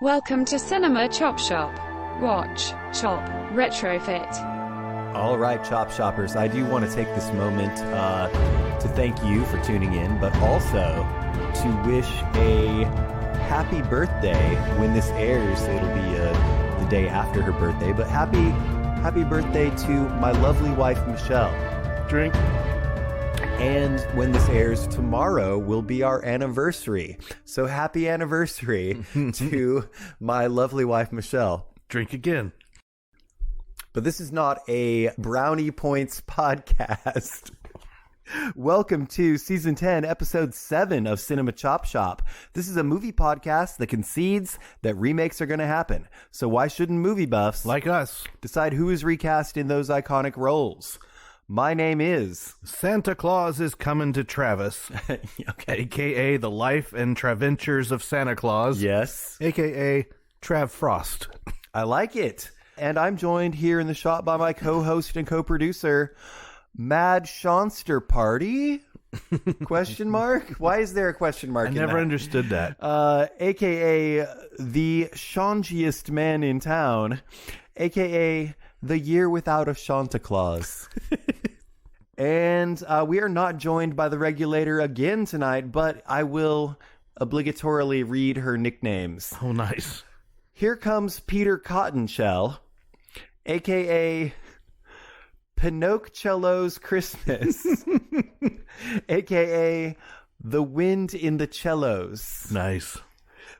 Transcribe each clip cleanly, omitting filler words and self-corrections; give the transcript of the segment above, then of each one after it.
Welcome to Cinema Chop Shop. Watch, chop, retrofit. All right, Chop Shoppers, I do want to take this moment to thank you for tuning in, but also to wish a happy birthday when this airs. It'll be the day after her birthday, but happy birthday to my lovely wife, Michelle. Drink. And when this airs, tomorrow will be our anniversary. So happy anniversary to my lovely wife, Michelle. Drink again. But this is not a Brownie Points podcast. Welcome to Season 10, Episode 7 of Cinema Chop Shop. This is a movie podcast that concedes that remakes are going to happen. So why shouldn't movie buffs, Like us. decide who is recast in those iconic roles? My name is... Santa Claus is coming to Travis. Okay. A.K.A. the life and traventures of Santa Claus. Yes. A.K.A. Trav Frost. I like it. And I'm joined here in the shop by my co-host and co-producer, Mad Shonster Party? Question mark? Why is there a question mark I in never that? understood that. A.K.A. the Shongiest man in town. A.K.A. the year without a Santa Claus. And we are not joined by the regulator again tonight, but I will obligatorily read her nicknames. Oh, nice. Here comes Peter Cottonshell, a.k.a. Pinocchio's Christmas, a.k.a. The Wind in the Cellos. Nice.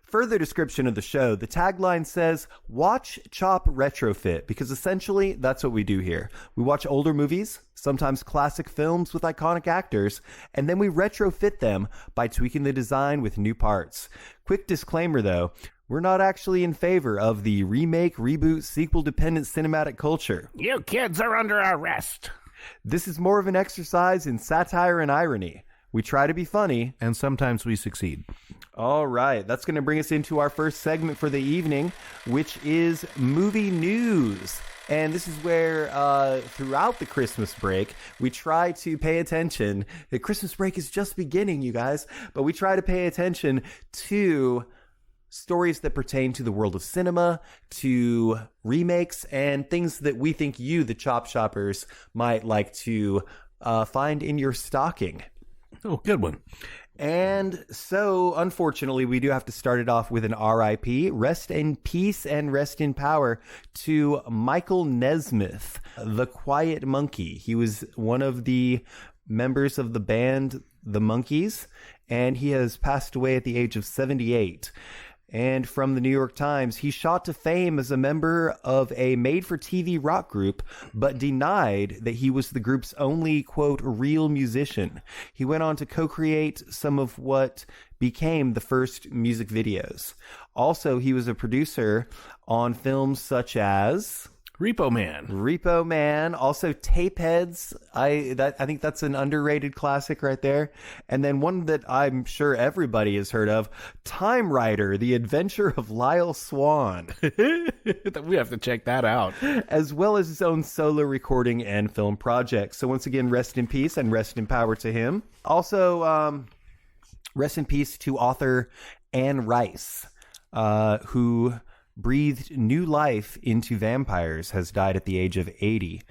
Further description of the show, the tagline says, watch, chop, retrofit, because essentially that's what we do here. We watch older movies, sometimes classic films with iconic actors, and then we retrofit them by tweaking the design with new parts. Quick disclaimer though, we're not actually in favor of the remake, reboot, sequel-dependent cinematic culture. You kids are under arrest. This is more of an exercise in satire and irony. We try to be funny. And sometimes we succeed. All right, that's going to bring us into our first segment for the evening, which is movie news. And this is where, throughout the Christmas break, we try to pay attention. The Christmas break is just beginning, you guys, but we try to pay attention to stories that pertain to the world of cinema, to remakes, and things that we think you, the Chop Shoppers, might like to find in your stocking. Oh, good one. And so, unfortunately, we do have to start it off with an R.I.P. Rest in peace and rest in power to Michael Nesmith, the Quiet Monkey. He was one of the members of the band The Monkees, and he has passed away at the age of 78. And from the New York Times, he shot to fame as a member of a made-for-TV rock group, but denied that he was the group's only, quote, real musician. He went on to co-create some of what became the first music videos. Also, he was a producer on films such as... Repo Man, also Tapeheads. I think that's an underrated classic right there. And then one that I'm sure everybody has heard of, Time Rider: The Adventure of Lyle Swan. We have to check that out. As well as his own solo recording and film projects. So once again, rest in peace and rest in power to him. Also, rest in peace to author Anne Rice, who breathed new life into vampires, has died at the age of 80.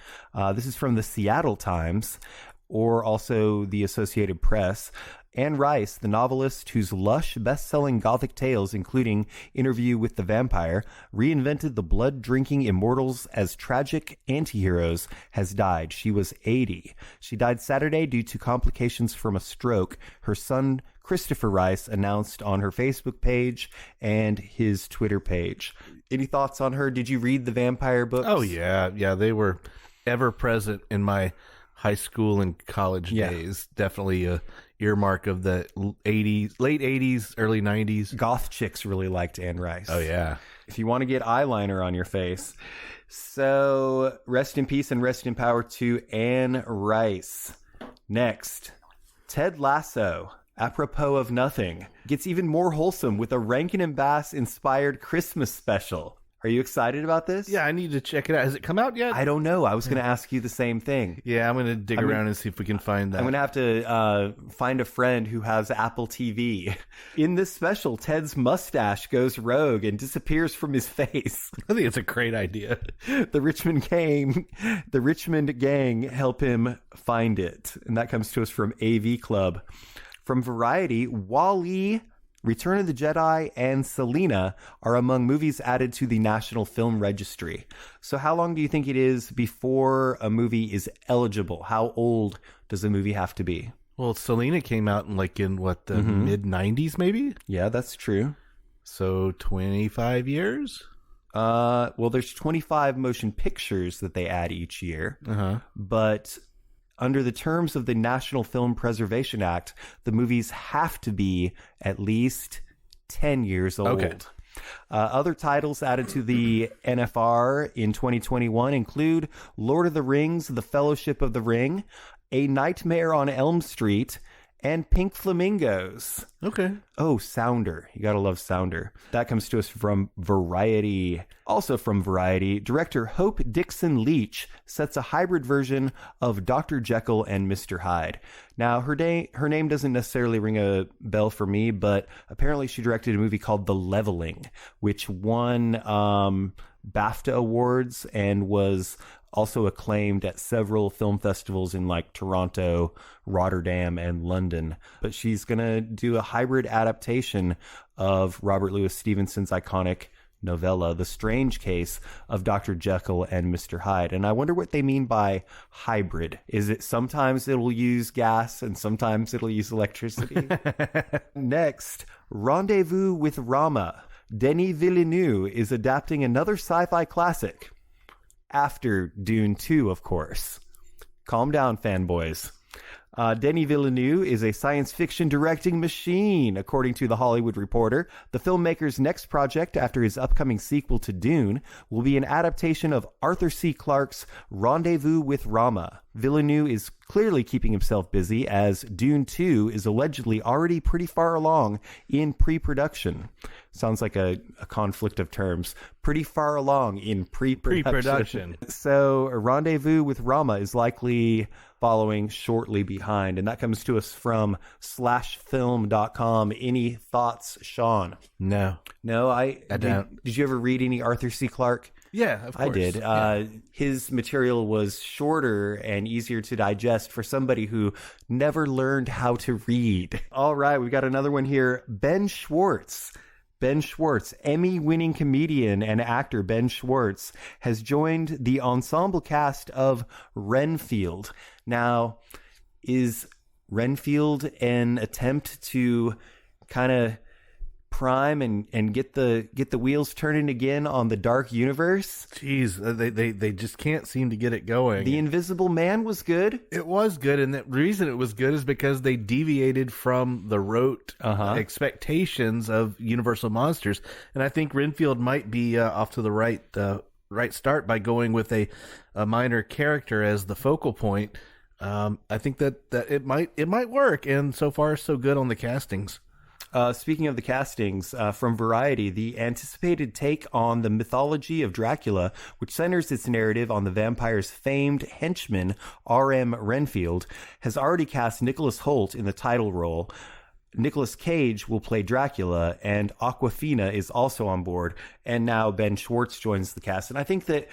This is from the Seattle Times, or also the Associated Press. Anne Rice, the novelist whose lush, best-selling Gothic tales, including Interview with the Vampire, reinvented the blood-drinking immortals as tragic antiheroes, has died. She was 80. She died Saturday due to complications from a stroke. Her son, Christopher Rice, announced on her Facebook page and his Twitter page. Any thoughts on her? Did you read the vampire books? Oh, yeah. Yeah, they were ever present in my high school and college days. Definitely a earmark of the late 80s, early 90s. Goth chicks really liked Anne Rice. Oh, yeah. If you want to get eyeliner on your face. So, rest in peace and rest in power to Anne Rice. Next, Ted Lasso, apropos of nothing, gets even more wholesome with a Rankin and Bass inspired Christmas special. Are you excited about this? Yeah, I need to check it out. Has it come out yet? I don't know. I was going to ask you the same thing. Yeah, I'm going to dig around and see if we can find that. I'm going to have to find a friend who has Apple TV. In this special, Ted's mustache goes rogue and disappears from his face. I think it's a great idea. The Richmond gang help him find it. And that comes to us from AV Club. From Variety, Wall-E, Return of the Jedi, and Selena are among movies added to the National Film Registry. So how long do you think it is before a movie is eligible? How old does a movie have to be? Well, Selena came out in the mid-90s maybe? Yeah, that's true. So 25 years? Well, there's 25 motion pictures that they add each year. But under the terms of the National Film Preservation Act, the movies have to be at least 10 years old. Okay. Other titles added to the NFR in 2021 include Lord of the Rings, The Fellowship of the Ring, A Nightmare on Elm Street, and Pink Flamingos. Okay. Oh, Sounder. You gotta love Sounder. That comes to us from Variety. Also from Variety, director Hope Dixon Leach sets a hybrid version of Dr. Jekyll and Mr. Hyde. Now, her name doesn't necessarily ring a bell for me, but apparently she directed a movie called The Leveling, which won BAFTA awards and was also acclaimed at several film festivals in Toronto, Rotterdam, and London. But she's going to do a hybrid adaptation of Robert Louis Stevenson's iconic novella, The Strange Case of Dr. Jekyll and Mr. Hyde. And I wonder what they mean by hybrid. Is it sometimes it'll use gas and sometimes it'll use electricity? Next, Rendezvous with Rama. Denis Villeneuve is adapting another sci-fi classic. After Dune 2, of course. Calm down, fanboys. Denis Villeneuve is a science fiction directing machine, according to The Hollywood Reporter. The filmmaker's next project after his upcoming sequel to Dune will be an adaptation of Arthur C. Clarke's Rendezvous with Rama. Villeneuve is clearly keeping himself busy as Dune 2 is allegedly already pretty far along in pre-production. Sounds like a conflict of terms. Pretty far along in pre-production. So Rendezvous with Rama is likely following shortly behind. And that comes to us from /film.com. Any thoughts, Sean? No, I don't. Did you ever read any Arthur C. Clarke? Yeah, of course. I did. Yeah. His material was shorter and easier to digest for somebody who never learned how to read. All right, we got another one here. Ben Schwartz, Emmy-winning comedian and actor Ben Schwartz, has joined the ensemble cast of Renfield. Now, is Renfield an attempt to kind of prime and get the wheels turning again on the dark universe? Jeez, they just can't seem to get it going. The Invisible Man was good. It was good, and the reason it was good is because they deviated from the rote expectations of Universal Monsters, and I think Renfield might be off to the right start by going with a minor character as the focal point. I think that it might work, and so far so good on the castings. Speaking of the castings, from Variety, the anticipated take on the mythology of Dracula, which centers its narrative on the vampire's famed henchman, R.M. Renfield, has already cast Nicholas Hoult in the title role. Nicolas Cage will play Dracula, and Awkwafina is also on board. And now Ben Schwartz joins the cast. And I think that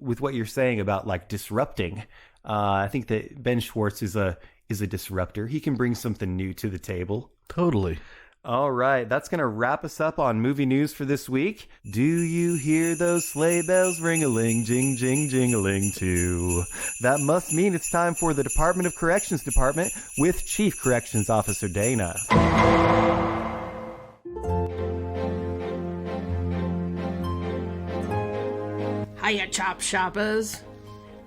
with what you're saying about disrupting, I think that Ben Schwartz is a disruptor. He can bring something new to the table. Totally. All right, that's going to wrap us up on movie news for this week. Do you hear those sleigh bells ring-a-ling, jing, jing, jing-a-ling too? That must mean it's time for the Department of Corrections Department with Chief Corrections Officer Dana. Hiya, Chop Shoppers.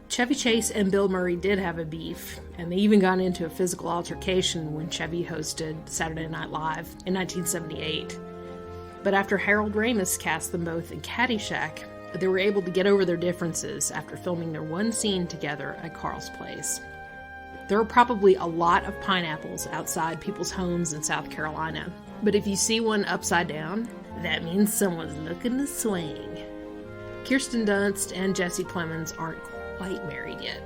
Chevy Chase and Bill Murray did have a beef, and they even got into a physical altercation when Chevy hosted Saturday Night Live in 1978. But after Harold Ramis cast them both in Caddyshack, they were able to get over their differences after filming their one scene together at Carl's place. There are probably a lot of pineapples outside people's homes in South Carolina, but if you see one upside down, that means someone's looking to swing. Kirsten Dunst and Jesse Plemons aren't quite married yet.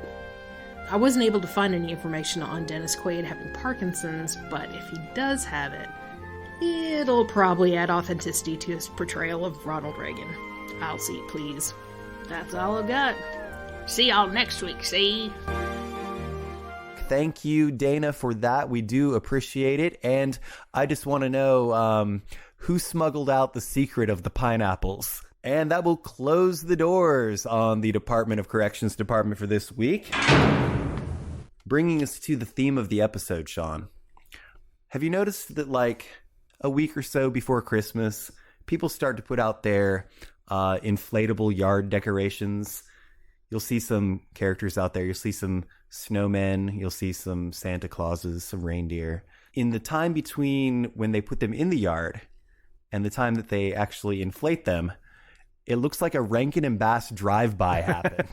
I wasn't able to find any information on Dennis Quaid having Parkinson's, but if he does have it, it'll probably add authenticity to his portrayal of Ronald Reagan. I'll see it, please. That's all I've got. See y'all next week, see? Thank you, Dana, for that. We do appreciate it. And I just want to know who smuggled out the secret of the pineapples. And that will close the doors on the Department of Corrections department for this week. Bringing us to the theme of the episode, Sean. Have you noticed that, like, a week or so before Christmas, people start to put out their inflatable yard decorations? You'll see some characters out there. You'll see some snowmen. You'll see some Santa Clauses, some reindeer. In the time between when they put them in the yard and the time that they actually inflate them, it looks like a Rankin and Bass drive-by happened.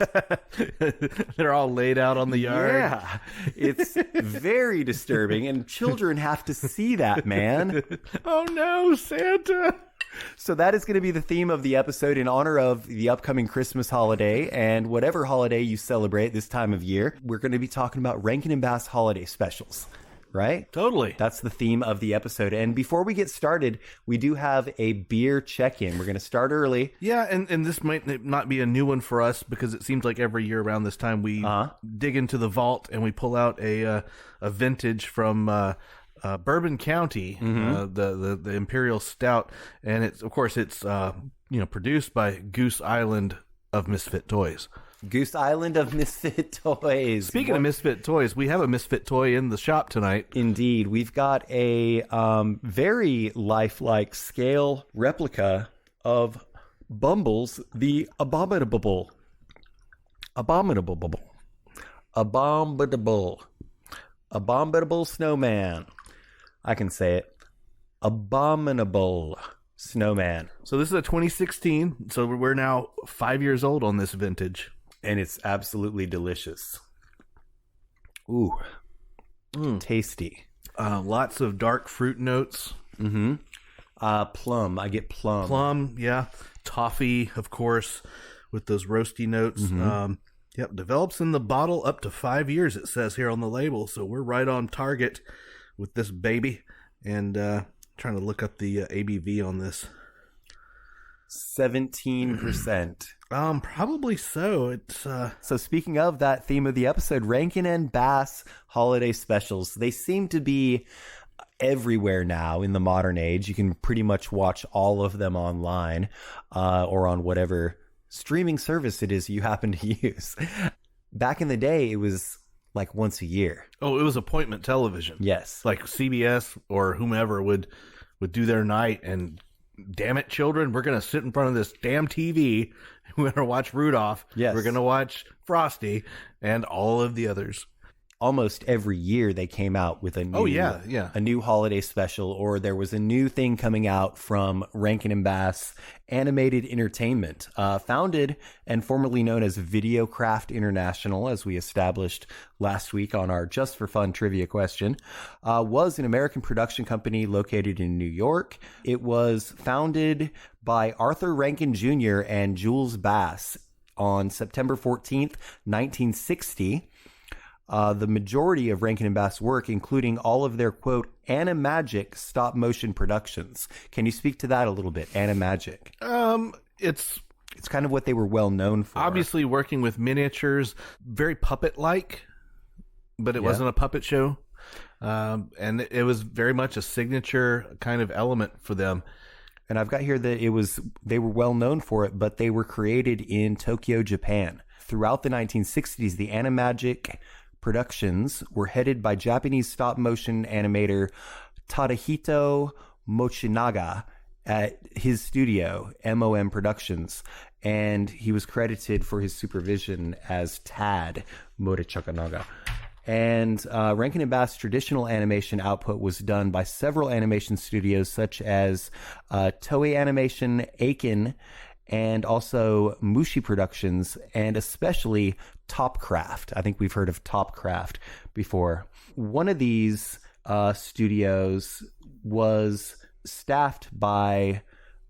They're all laid out on the yard. Yeah, it's very disturbing, and children have to see that, man. Oh no, Santa! So that is going to be the theme of the episode in honor of the upcoming Christmas holiday, and whatever holiday you celebrate this time of year, we're going to be talking about Rankin and Bass holiday specials. Right? Totally. That's the theme of the episode. And before we get started, we do have a beer check-in. We're going to start early. Yeah, and this might not be a new one for us because it seems like every year around this time we dig into the vault and we pull out a vintage from Bourbon County, the Imperial Stout, and it's produced by Goose Island of Misfit Toys. Goose Island of Misfit Toys. Speaking of Misfit Toys, we have a Misfit toy in the shop tonight. Indeed. We've got a very lifelike scale replica of Bumbles, the Abominable Snowman. I can say it. Abominable Snowman. So this is a 2016, so we're now 5 years old on this vintage. And it's absolutely delicious. Ooh. Tasty. Lots of dark fruit notes. Plum. I get plum. Plum, yeah. Toffee, of course, with those roasty notes. Yep, develops in the bottle up to 5 years, it says here on the label. So we're right on target with this baby. And trying to look up the ABV on this. 17%. Probably so. It's So speaking of that theme of the episode, Rankin and Bass holiday specials, they seem to be everywhere now in the modern age. You can pretty much watch all of them online or on whatever streaming service it is you happen to use. Back in the day, it was like once a year. Oh, it was appointment television. Yes. Like CBS or whomever would do their night, and damn it, children, we're going to sit in front of this damn TV. We're going to watch Rudolph. Yes. We're going to watch Frosty and all of the others. Almost every year they came out with a new, a new holiday special, or there was a new thing coming out from Rankin and Bass Animated Entertainment, founded and formerly known as Videocraft International, as we established last week on our Just for Fun trivia question, was an American production company located in New York. It was founded by Arthur Rankin Jr. and Jules Bass on September 14th, 1960. The majority of Rankin and Bass work, including all of their, quote, animagic stop-motion productions. Can you speak to that a little bit? Animagic. It's kind of what they were well known for. Obviously working with miniatures, very puppet-like, but it wasn't a puppet show. And it was very much a signature kind of element for them. And I've got here that they were well known for it, but they were created in Tokyo, Japan. Throughout the 1960s, the Animagic productions were headed by Japanese stop-motion animator Tadahito Mochinaga at his studio, MOM Productions, and he was credited for his supervision as Tad Mochinaga. And Rankin and Bass traditional animation output was done by several animation studios such as Toei Animation, Aiken, and also Mushi Productions, and especially Topcraft. I think we've heard of Topcraft before. One of these studios was staffed by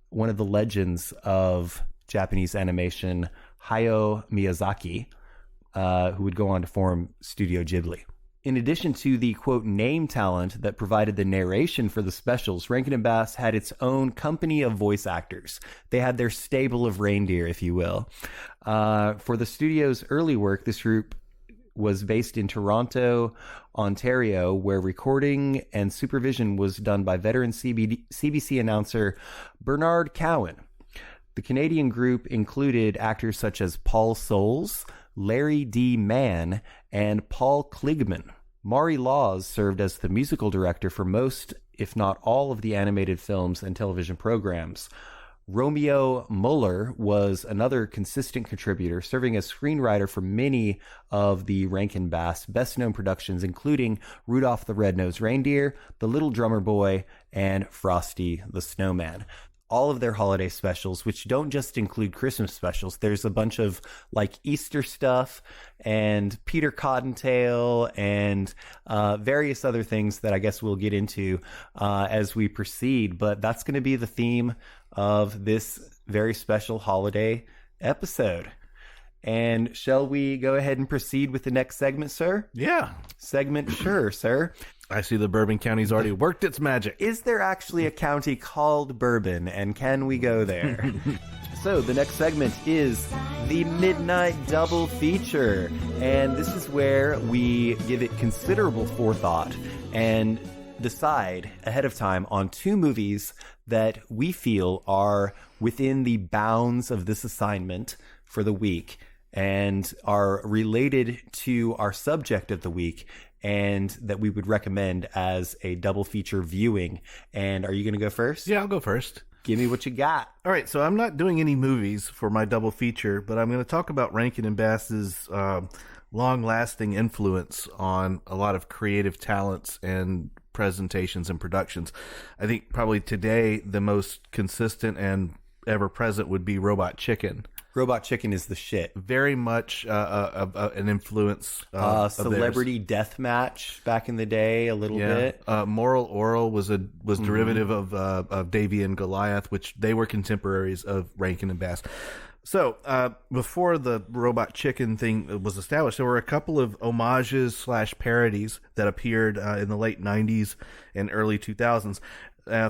one of the legends of Japanese animation Hayao Miyazaki, who would go on to form Studio Ghibli. In addition to the, quote, name talent that provided the narration for the specials, Rankin & Bass had its own company of voice actors. They had their stable of reindeer, if you will. For the studio's early work, this group was based in Toronto, Ontario, where recording and supervision was done by veteran CBC announcer Bernard Cowan. The Canadian group included actors such as Paul Soles, Larry D. Mann, and Paul Kligman. Maury Laws served as the musical director for most, if not all, of the animated films and television programs. Romeo Muller was another consistent contributor, serving as screenwriter for many of the Rankin Bass best-known productions, including Rudolph the Red-Nosed Reindeer, The Little Drummer Boy, and Frosty the Snowman. All of their holiday specials, which don't just include Christmas specials. There's a bunch of like Easter stuff and Peter Cottontail and various other things that I guess we'll get into as we proceed. But that's going to be the theme of this very special holiday episode. And shall we go ahead and proceed with the next segment, sir? Yeah. Segment, sure, sir. I see the Bourbon County's already worked its magic. Is there actually a county called Bourbon, and can we go there? So the next segment is the Midnight Double Feature, and this is where we give it considerable forethought and decide ahead of time on two movies that we feel are within the bounds of this assignment for the week and are related to our subject of the week, and that we would recommend as a double feature viewing. And are you going to go first? Yeah, I'll go first. Give me what you got. All right, so I'm not doing any movies for my double feature, but I'm going to talk about Rankin & Bass's long-lasting influence on a lot of creative talents and presentations and productions. I think probably today the most consistent and ever-present would be Robot Chicken. Robot Chicken is the shit. Very much an influence. Celebrity Deathmatch back in the day, a little bit. Moral Oral was derivative of Davy and Goliath, which they were contemporaries of Rankin and Bass. So before the Robot Chicken thing was established, there were a couple of homages / parodies that appeared in the late 90s and early 2000s.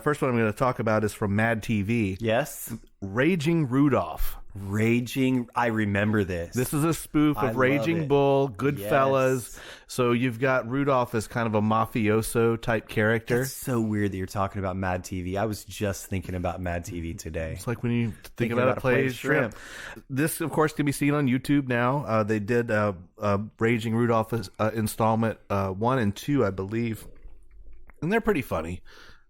First one I'm going to talk about is from Mad TV. Yes. Raging Rudolph. I remember this. This is a spoof of Raging Bull, Goodfellas. Yes. So you've got Rudolph as kind of a mafioso type character. It's so weird that you're talking about Mad TV. I was just thinking about Mad TV today. It's like when you think about a play shrimp. This, of course, can be seen on YouTube now. They did Raging Rudolph installment 1 and 2, I believe. And they're pretty funny.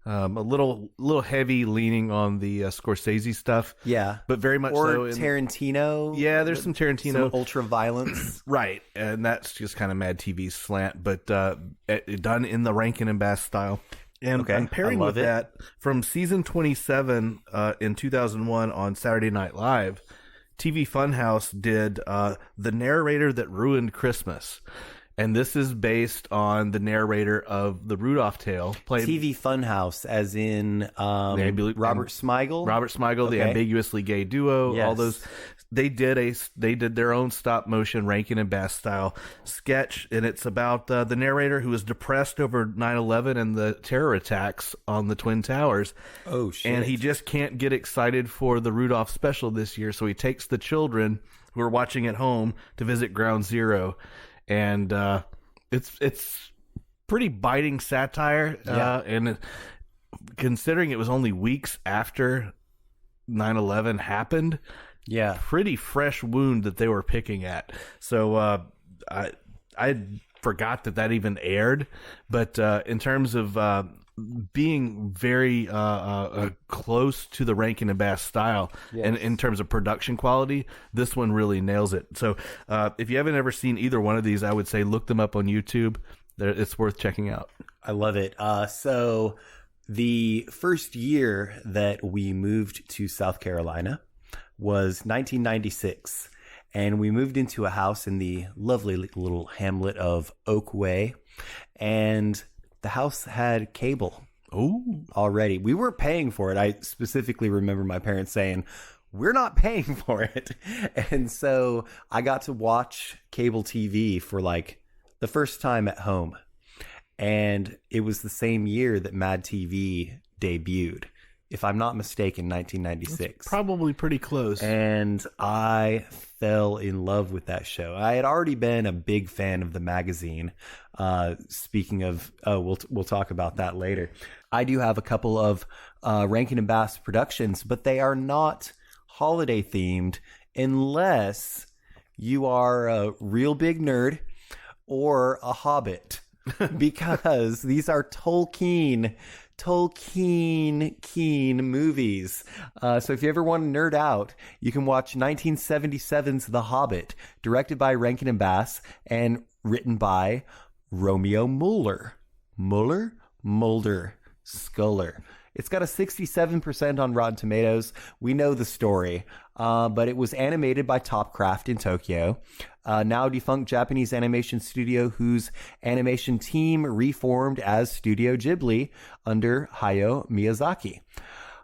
A little heavy leaning on the Scorsese stuff. Yeah. But very much or so. Tarantino. Yeah, there's some Tarantino. Some ultra violence. Right. And that's just kind of Mad TV's slant, but done in the Rankin and Bass style. And I'm pairing with that from season 27 in 2001 on Saturday Night Live. TV Funhouse did The Narrator That Ruined Christmas. And this is based on the narrator of the Rudolph tale. TV Funhouse, as in Robert Smigel? Robert Smigel, the ambiguously gay duo, yes. all those. They did their own stop motion Rankin and Bass style sketch, and it's about the narrator who is depressed over 9/11 and the terror attacks on the Twin Towers. Oh, shit. And he just can't get excited for the Rudolph special this year, so he takes the children who are watching at home to visit Ground Zero. And it's pretty biting satire, and considering it was only weeks after 9/11 happened, pretty fresh wound that they were picking at. So I forgot that even aired, but in terms of being very close to the Rankin and Bass style, and in terms of production quality, this one really nails it. So if you haven't ever seen either one of these, I would say look them up on YouTube. It's worth checking out. I love it. So the first year that we moved to South Carolina was 1996, and we moved into a house in the lovely little hamlet of Oakway, and the house had cable already. We weren't paying for it. I specifically remember my parents saying, we're not paying for it. And so I got to watch cable TV for like the first time at home. And it was the same year that Mad TV debuted, if I'm not mistaken, 1996. That's probably pretty close. And I fell in love with that show. I had already been a big fan of the magazine. Speaking of, we'll talk about that later. I do have a couple of Rankin and Bass productions, but they are not holiday themed unless you are a real big nerd or a Hobbit, because these are Tolkien movies. So if you ever want to nerd out, you can watch 1977's The Hobbit, directed by Rankin and Bass and written by Romeo Mulder Sculler. It's got a 67% on Rotten Tomatoes. We know the story, but it was animated by Topcraft in Tokyo, now defunct Japanese animation studio whose animation team reformed as Studio Ghibli under Hayao Miyazaki.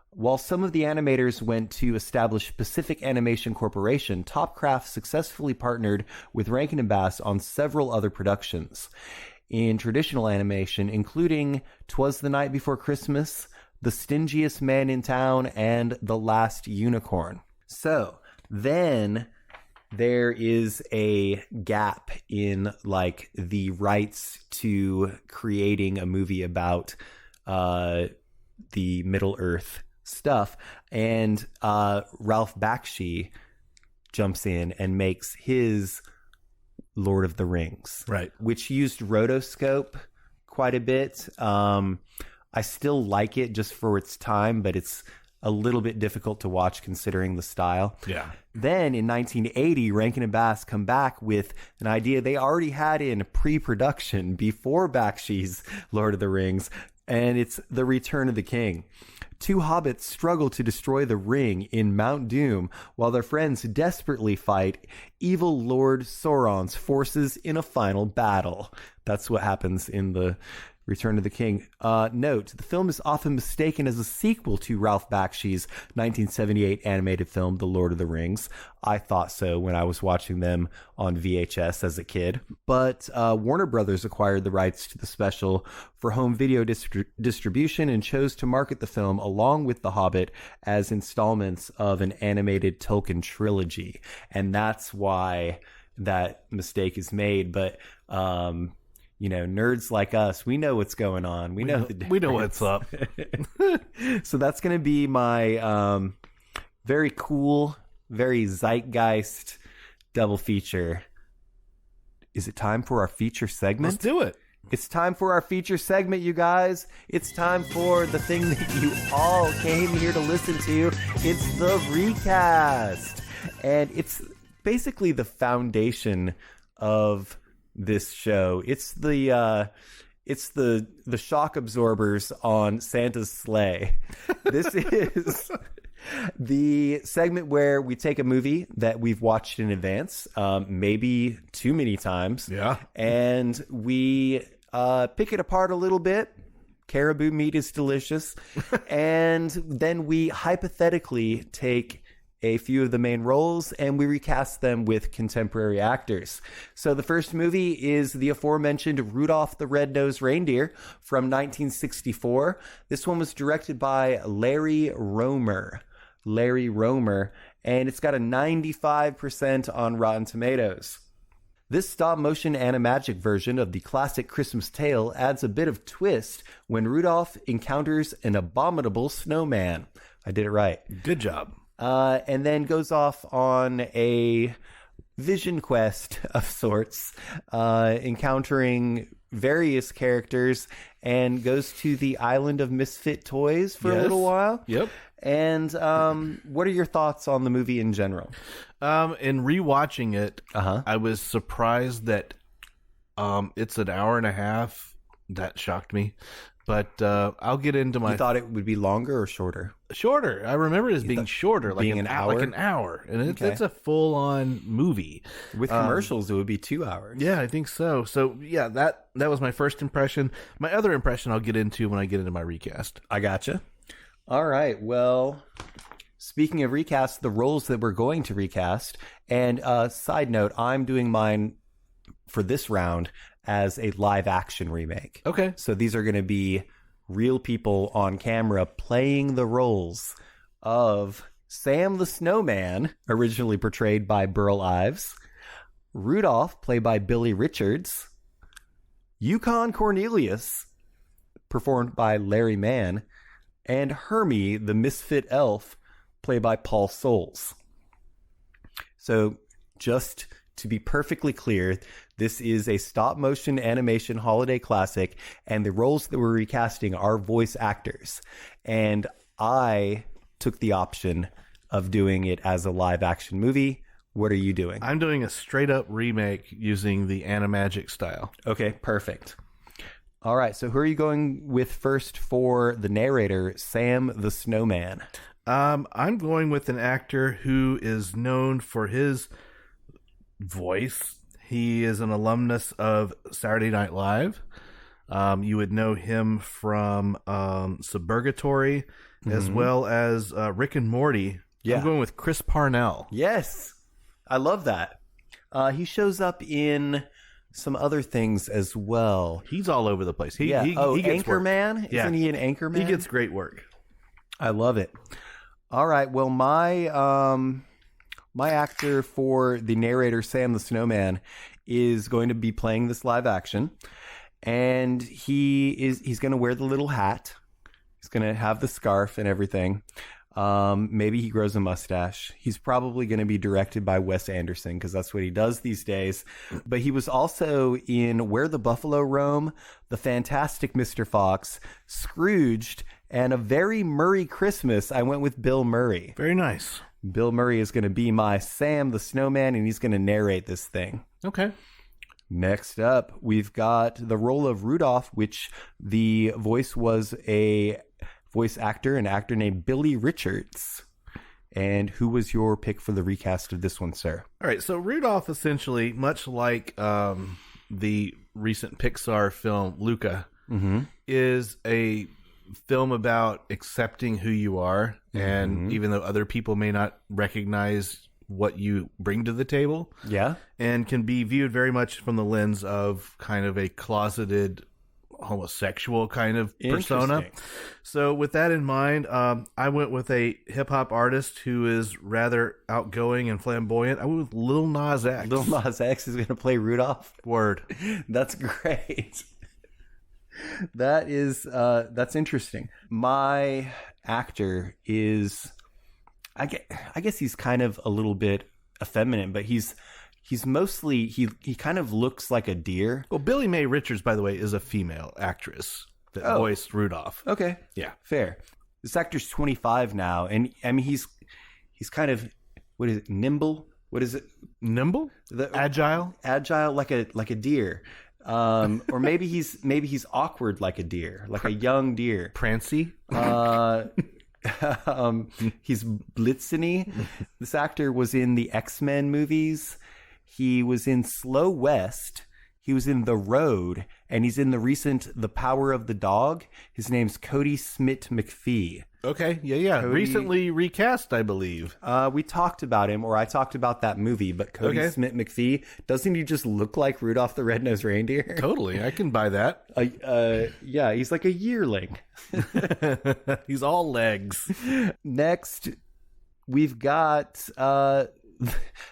While some of the animators went to establish Pacific Animation Corporation, Topcraft successfully partnered with Rankin and Bass on several other productions in traditional animation, including 'Twas the Night Before Christmas, The Stingiest Man in Town, and The Last Unicorn. So then there is a gap in like the rights to creating a movie about the Middle Earth stuff, and Ralph Bakshi jumps in and makes his Lord of the Rings, right, which used rotoscope quite a bit. I still like it just for its time, but it's a little bit difficult to watch considering the style. Yeah. Then in 1980, Rankin and Bass come back with an idea they already had in pre-production before Bakshi's Lord of the Rings, and it's The Return of the King. Two hobbits struggle to destroy the ring in Mount Doom while their friends desperately fight evil Lord Sauron's forces in a final battle. That's what happens in The Return of the King. Note, the film is often mistaken as a sequel to Ralph Bakshi's 1978 animated film, The Lord of the Rings. I thought so when I was watching them on VHS as a kid. But Warner Brothers acquired the rights to the special for home video distribution and chose to market the film along with The Hobbit as installments of an animated Tolkien trilogy. And that's why that mistake is made. But you know, nerds like us, we know what's going on. We know the difference. We know what's up. So that's going to be my very cool, very zeitgeist double feature. Is it time for our feature segment? Let's do it. It's time for our feature segment, you guys. It's time for the thing that you all came here to listen to. It's the recast. And it's basically the foundation of this show. It's the shock absorbers on Santa's sleigh. This is the segment where we take a movie that we've watched in advance, maybe too many times, and we pick it apart a little bit. Caribou meat is delicious. And then we hypothetically take a few of the main roles, and we recast them with contemporary actors. So the first movie is the aforementioned Rudolph the Red-Nosed Reindeer from 1964. This one was directed by Larry Romer, and it's got a 95% on Rotten Tomatoes. This stop-motion animagic version of the classic Christmas tale adds a bit of twist when Rudolph encounters an abominable snowman. I did it right. Good job. And then goes off on a vision quest of sorts, encountering various characters, and goes to the island of misfit toys for a little while. Yep. And what are your thoughts on the movie in general? In rewatching it, I was surprised that it's an hour and a half. That shocked me. But I'll get into my... You thought it would be longer or shorter? Shorter. I remember it as being shorter. Being an hour? Like an hour. And it's a full-on movie. With commercials, it would be 2 hours. Yeah, I think so. So, yeah, that was my first impression. My other impression I'll get into when I get into my recast. I gotcha. All right. Well, Speaking of recast, the roles that we're going to recast, and side note, I'm doing mine for this round as a live action remake. Okay. So these are going to be real people on camera playing the roles of Sam the Snowman, originally portrayed by Burl Ives, Rudolph, played by Billy Richards, Yukon Cornelius, performed by Larry Mann, and Hermie, the misfit elf, played by Paul Soles. So just to be perfectly clear, this is a stop-motion animation holiday classic, and the roles that we're recasting are voice actors. And I took the option of doing it as a live-action movie. What are you doing? I'm doing a straight-up remake using the Animagic style. Okay, perfect. All right, so who are you going with first for the narrator, Sam the Snowman? I'm going with an actor who is known for his voice. He is an alumnus of Saturday Night Live. You would know him from Suburgatory, as well as Rick and Morty. Yeah. I'm going with Chris Parnell. Yes, I love that. He shows up in some other things as well. He's all over the place. He gets Anchorman? work. Yeah. Isn't he an Anchorman? He gets great work. I love it. All right, well, my actor for the narrator, Sam the Snowman, is going to be playing this live action, and he's going to wear the little hat. He's going to have the scarf and everything. Maybe he grows a mustache. He's probably going to be directed by Wes Anderson because that's what he does these days. But he was also in Where the Buffalo Roam, The Fantastic Mr. Fox, Scrooged, and A Very Murray Christmas. I went with Bill Murray. Very nice. Bill Murray is going to be my Sam the Snowman, and he's going to narrate this thing. Okay. Next up, we've got the role of Rudolph, which the voice was a voice actor, an actor named Billy Richards. And who was your pick for the recast of this one, sir? All right, so Rudolph, essentially, much like the recent Pixar film Luca, is a film about accepting who you are, and even though other people may not recognize what you bring to the table, and can be viewed very much from the lens of kind of a closeted homosexual kind of persona. So with that in mind, I went with a hip-hop artist who is rather outgoing and flamboyant. I went with Lil Nas X. Lil Nas X is going to play Rudolph? Word. That's great. That's interesting. My actor is, I guess he's kind of a little bit effeminate, but he's mostly, he kind of looks like a deer. Well, Billy Mae Richards, by the way, is a female actress that voiced Rudolph. Okay. Yeah. Fair. This actor's 25 now, and I mean, he's kind of, what is it, nimble? What is it? Nimble? Agile? Agile like a deer. Or maybe he's awkward like a deer, like a young deer. Prancy? He's blitzeny. This actor was in the X-Men movies. He was in Slow West. He was in The Road, and he's in the recent The Power of the Dog. His name's Cody Smith McPhee. Okay, yeah. Cody, recently recast, I believe. We talked about him, or I talked about that movie, but Cody Smith McPhee, doesn't he just look like Rudolph the Red-Nosed Reindeer? Totally, I can buy that. Yeah, he's like a yearling. He's all legs. Next, we've got...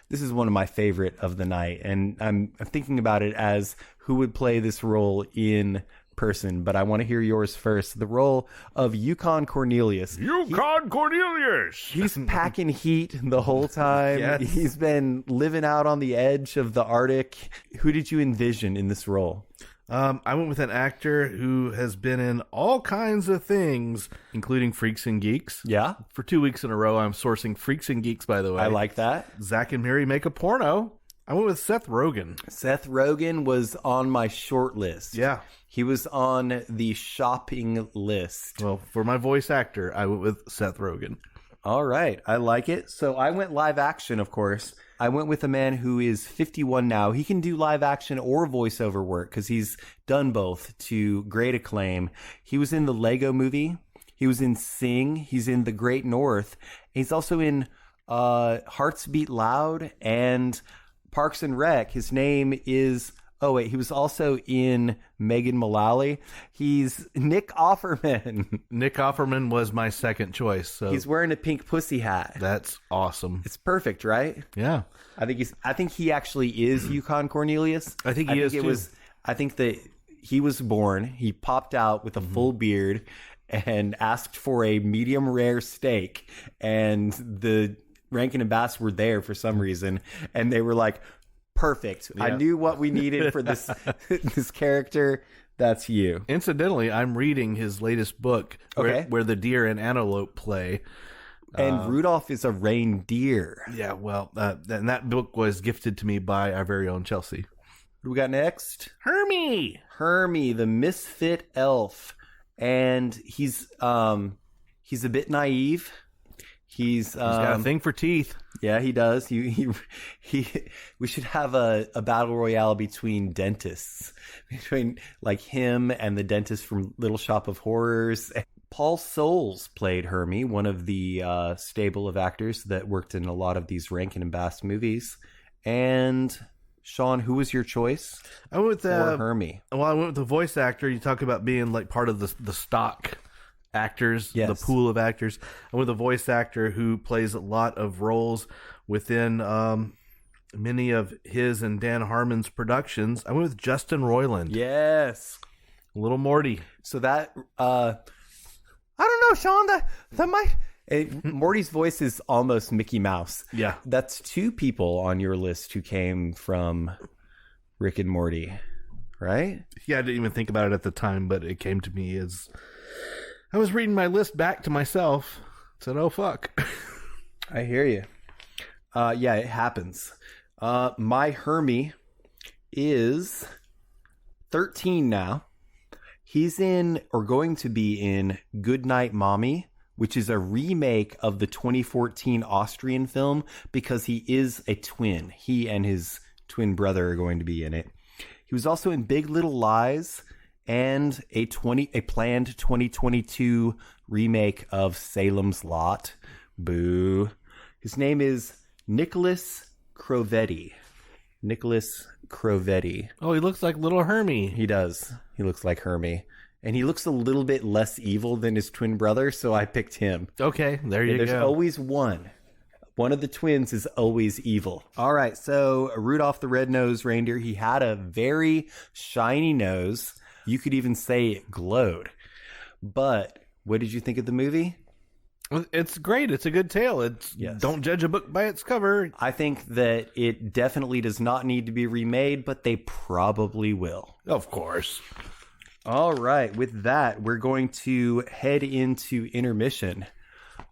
this is one of my favorite of the night, and I'm thinking about it as who would play this role in person, but I want to hear yours first. The role of Yukon Cornelius. Cornelius! He's packing heat the whole time. Yes. He's been living out on the edge of the Arctic. Who did you envision in this role? I went with an actor who has been in all kinds of things, including Freaks and Geeks. Yeah. For 2 weeks in a row, I'm sourcing Freaks and Geeks, by the way. I like that. Zach and Miri Make a Porno. I went with Seth Rogen. Seth Rogen was on my short list. Yeah. He was on the shopping list. Well, for my voice actor, I went with Seth Rogen. All right. I like it. So I went live action, of course. I went with a man who is 51 now. He can do live action or voiceover work because he's done both to great acclaim. He was in the Lego movie. He was in Sing. He's in The Great North. He's also in Hearts Beat Loud and Parks and Rec. His name is... Oh, wait. He was also in Megan Mullally. He's Nick Offerman. Nick Offerman was my second choice. So he's wearing a pink pussy hat. That's awesome. It's perfect, right? Yeah. I think he actually is Yukon Cornelius. I think he is too. I think that he was born. He popped out with a full beard and asked for a medium rare steak. And the Rankin and Bass were there for some reason. And they were like, perfect. Yeah. I knew what we needed for this this character. That's you. Incidentally, I'm reading his latest book where the deer and antelope play. And Rudolph is a reindeer. Yeah, well, and that book was gifted to me by our very own Chelsea. What do we got next? Hermie, the misfit elf. And he's a bit naive. He's got a thing for teeth. Yeah, he does. We should have a battle royale between dentists, between like him and the dentist from Little Shop of Horrors. Paul Soles played Hermie, one of the stable of actors that worked in a lot of these Rankin and Bass movies. And Sean, who was your choice? I went with for Hermie. Well, I went with the voice actor. You talk about being like part of the stock actors, the pool of actors. I'm with a voice actor who plays a lot of roles within many of his and Dan Harmon's productions. I went with Justin Roiland. Yes. Little Morty. So that, I don't know, Sean, Morty's voice is almost Mickey Mouse. Yeah. That's two people on your list who came from Rick and Morty, right? Yeah, I didn't even think about it at the time, but it came to me as... I was reading my list back to myself. Said, oh, fuck. I hear you. Yeah, it happens. My Hermie is 13 now. He's in, or going to be in, Goodnight Mommy, which is a remake of the 2014 Austrian film because he is a twin. He and his twin brother are going to be in it. He was also in Big Little Lies and a planned 2022 remake of Salem's Lot. Boo. His name is Nicholas Crovetti. Nicholas Crovetti. Oh, he looks like little Hermie. He does. He looks like Hermie. And he looks a little bit less evil than his twin brother, so I picked him. Okay, there you go. There's always one. One of the twins is always evil. All right, so Rudolph the Red-Nosed Reindeer, he had a very shiny nose. You could even say it glowed. But what did you think of the movie? It's great. It's a good tale. Don't judge a book by its cover. I think that it definitely does not need to be remade, but they probably will. Of course. All right. With that, we're going to head into intermission,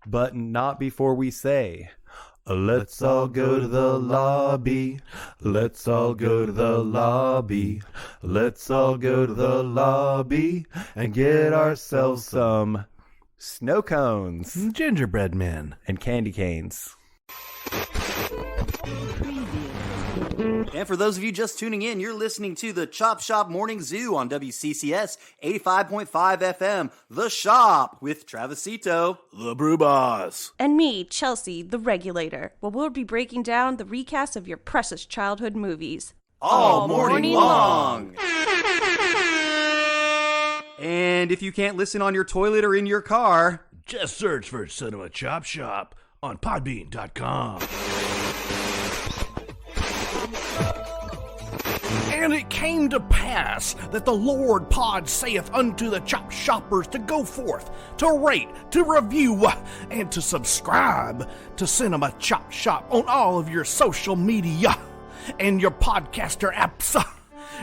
but not before we say... Let's all go to the lobby. Let's all go to the lobby. Let's all go to the lobby and get ourselves some snow cones, gingerbread men, and candy canes. And for those of you just tuning in, you're listening to the Chop Shop Morning Zoo on WCCS 85.5 FM, The Shop, with Travisito, the Brew Boss, and me, Chelsea, the Regulator, where we'll be breaking down the recast of your precious childhood movies. All morning long! And if you can't listen on your toilet or in your car, just search for Cinema Chop Shop on Podbean.com. And it came to pass that the Lord Pod saith unto the Chop Shoppers to go forth, to rate, to review, and to subscribe to Cinema Chop Shop on all of your social media and your podcaster apps.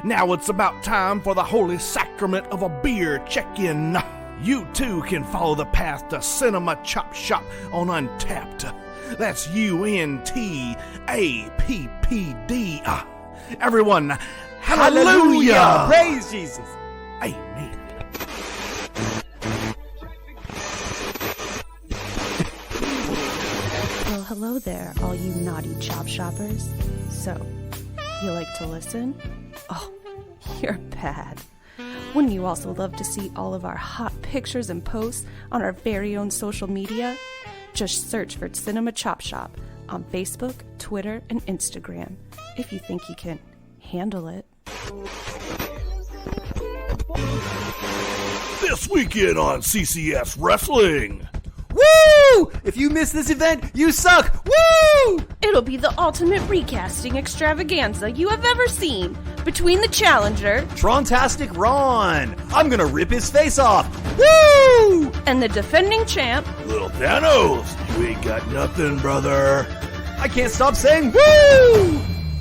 Now it's about time for the holy sacrament of a beer check-in. You too can follow the path to Cinema Chop Shop on Untappd. That's UNTAPPD. Everyone, hallelujah! Praise Jesus! Amen. Well, hello there, all you naughty chop shoppers. So, you like to listen? Oh, you're bad. Wouldn't you also love to see all of our hot pictures and posts on our very own social media? Just search for Cinema Chop Shop on Facebook, Twitter, and Instagram if you think you can handle it. This weekend on CCS Wrestling. Woo! If you miss this event, you suck! Woo! It'll be the ultimate recasting extravaganza you have ever seen between the challenger, Trontastic Ron! I'm gonna rip his face off! Woo! and the defending champ, Little Thanos, you ain't got nothing, brother. I can't stop saying woo!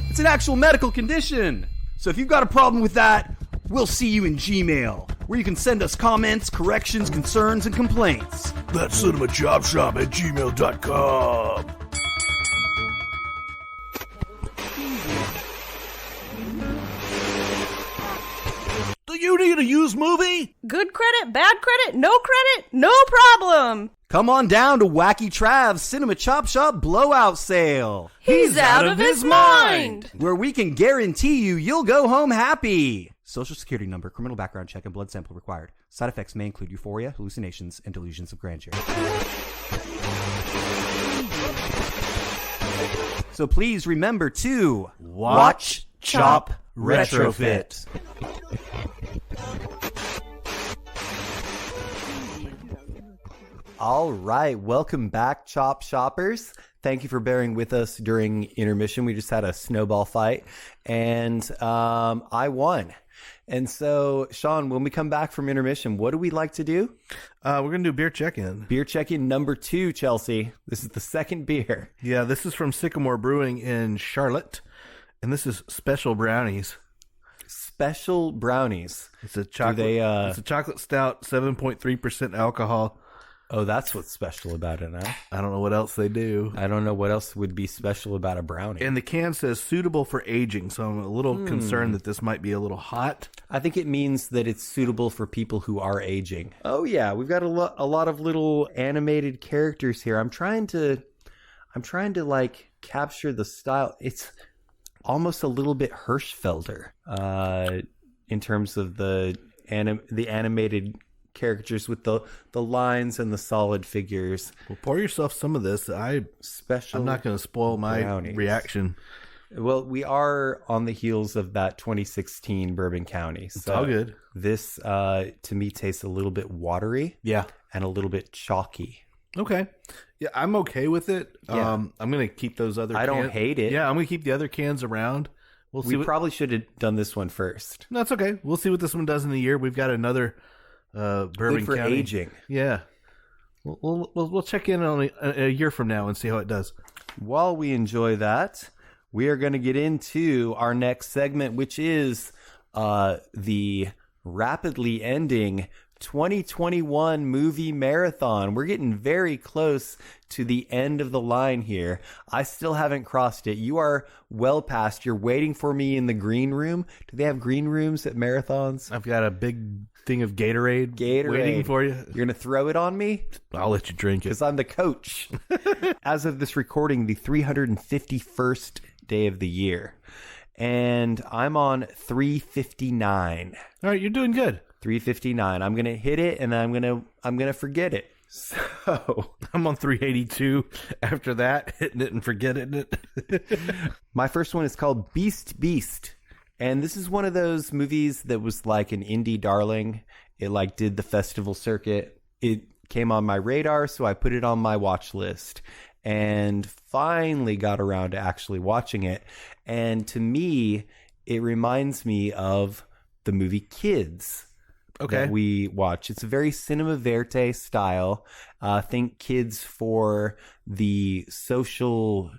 It's an actual medical condition. So if you've got a problem with that, we'll see you in Gmail, where you can send us comments, corrections, concerns, and complaints. That's cinemachopshop@gmail.com. Do you need a used movie? good credit, bad credit, no problem. Come on down to Wacky Trav's Cinema Chop Shop Blowout Sale, He's out of his mind. where we can guarantee you'll go home happy. Social security number, criminal background check, and blood sample required. Side effects may include euphoria, hallucinations, and delusions of grandeur. So please remember to watch, chop, retrofit. All right, welcome back, Chop Shoppers. Thank you for bearing with us during intermission. We just had a snowball fight, and I won. And so, Sean, when we come back from intermission, what do we like to do? We're going to do beer check-in. Beer check-in number 2, Chelsea. This is the second beer. Yeah, this is from Sycamore Brewing in Charlotte, and this is Special Brownies. Special Brownies. It's a chocolate. It's a chocolate stout, 7.3% alcohol. Oh, that's what's special about it, huh? I don't know what else they do. I don't know what else would be special about a brownie. And the can says suitable for aging, so I'm a little concerned that this might be a little hot. I think it means that it's suitable for people who are aging. Oh yeah, we've got a lot of little animated characters here. I'm trying to like capture the style. It's almost a little bit Hirschfelder in terms of the animated characters with the lines and the solid figures. Well, pour yourself some of this. I'm not going to spoil my reaction. Well, we are on the heels of that 2016 Bourbon County. So it's all good. This, to me, tastes a little bit watery. Yeah. And a little bit chalky. Okay. Yeah, I'm okay with it. Yeah. I'm going to keep those other I don't hate it. Yeah, I'm going to keep the other cans around. We probably should have done this one first. No, it's okay. We'll see what this one does in the year. We've got another Bourbon Good for County. aging. Yeah. We'll check in on a year from now and see how it does. While we enjoy that, we are going to get into our next segment, which is the rapidly ending 2021 movie marathon. We're getting very close to the end of the line here. I still haven't crossed it. You are well past. You're waiting for me in the green room. Do they have green rooms at marathons? I've got a big thing of Gatorade waiting for you. You're going to throw it on me? I'll let you drink it. Because I'm the coach. As of this recording, the 351st day of the year. And I'm on 359. All right, you're doing good. 359. I'm going to hit it and I'm going to forget it. So I'm on 382 after that, hitting it and forgetting it. My first one is called Beast. And this is one of those movies that was like an indie darling. It like did the festival circuit. It came on my radar, so I put it on my watch list and finally got around to actually watching it. And to me, it reminds me of the movie Kids. Okay. That we watch. It's a very cinema verite style. Think Kids for the social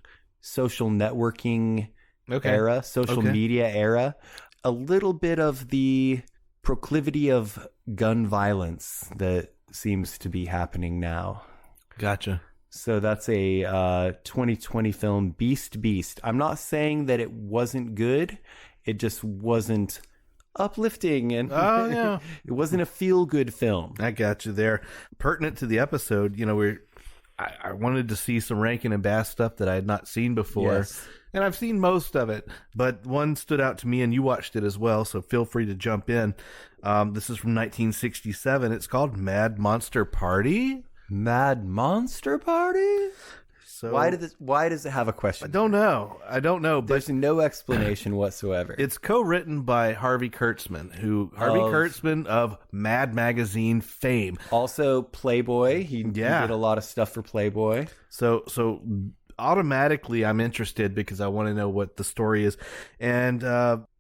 networking era, social media era. A little bit of the proclivity of gun violence that seems to be happening now. Gotcha. So that's a 2020 film, Beast. I'm not saying that it wasn't good. It just wasn't uplifting, and it wasn't a feel-good film. I got you there. Pertinent to the episode, we're I wanted to see some Rankin and Bass stuff that I had not seen before. Yes. And I've seen most of it, but one stood out to me, and you watched it as well, so feel free to jump in. This is from 1967. It's called Mad Monster Party. Mad Monster Party? So Why does it have a question? I don't know, but There's no explanation whatsoever. it's co-written by Harvey Kurtzman, Kurtzman of Mad Magazine fame. Also Playboy. He did a lot of stuff for Playboy. So automatically I'm interested because I want to know what the story is. And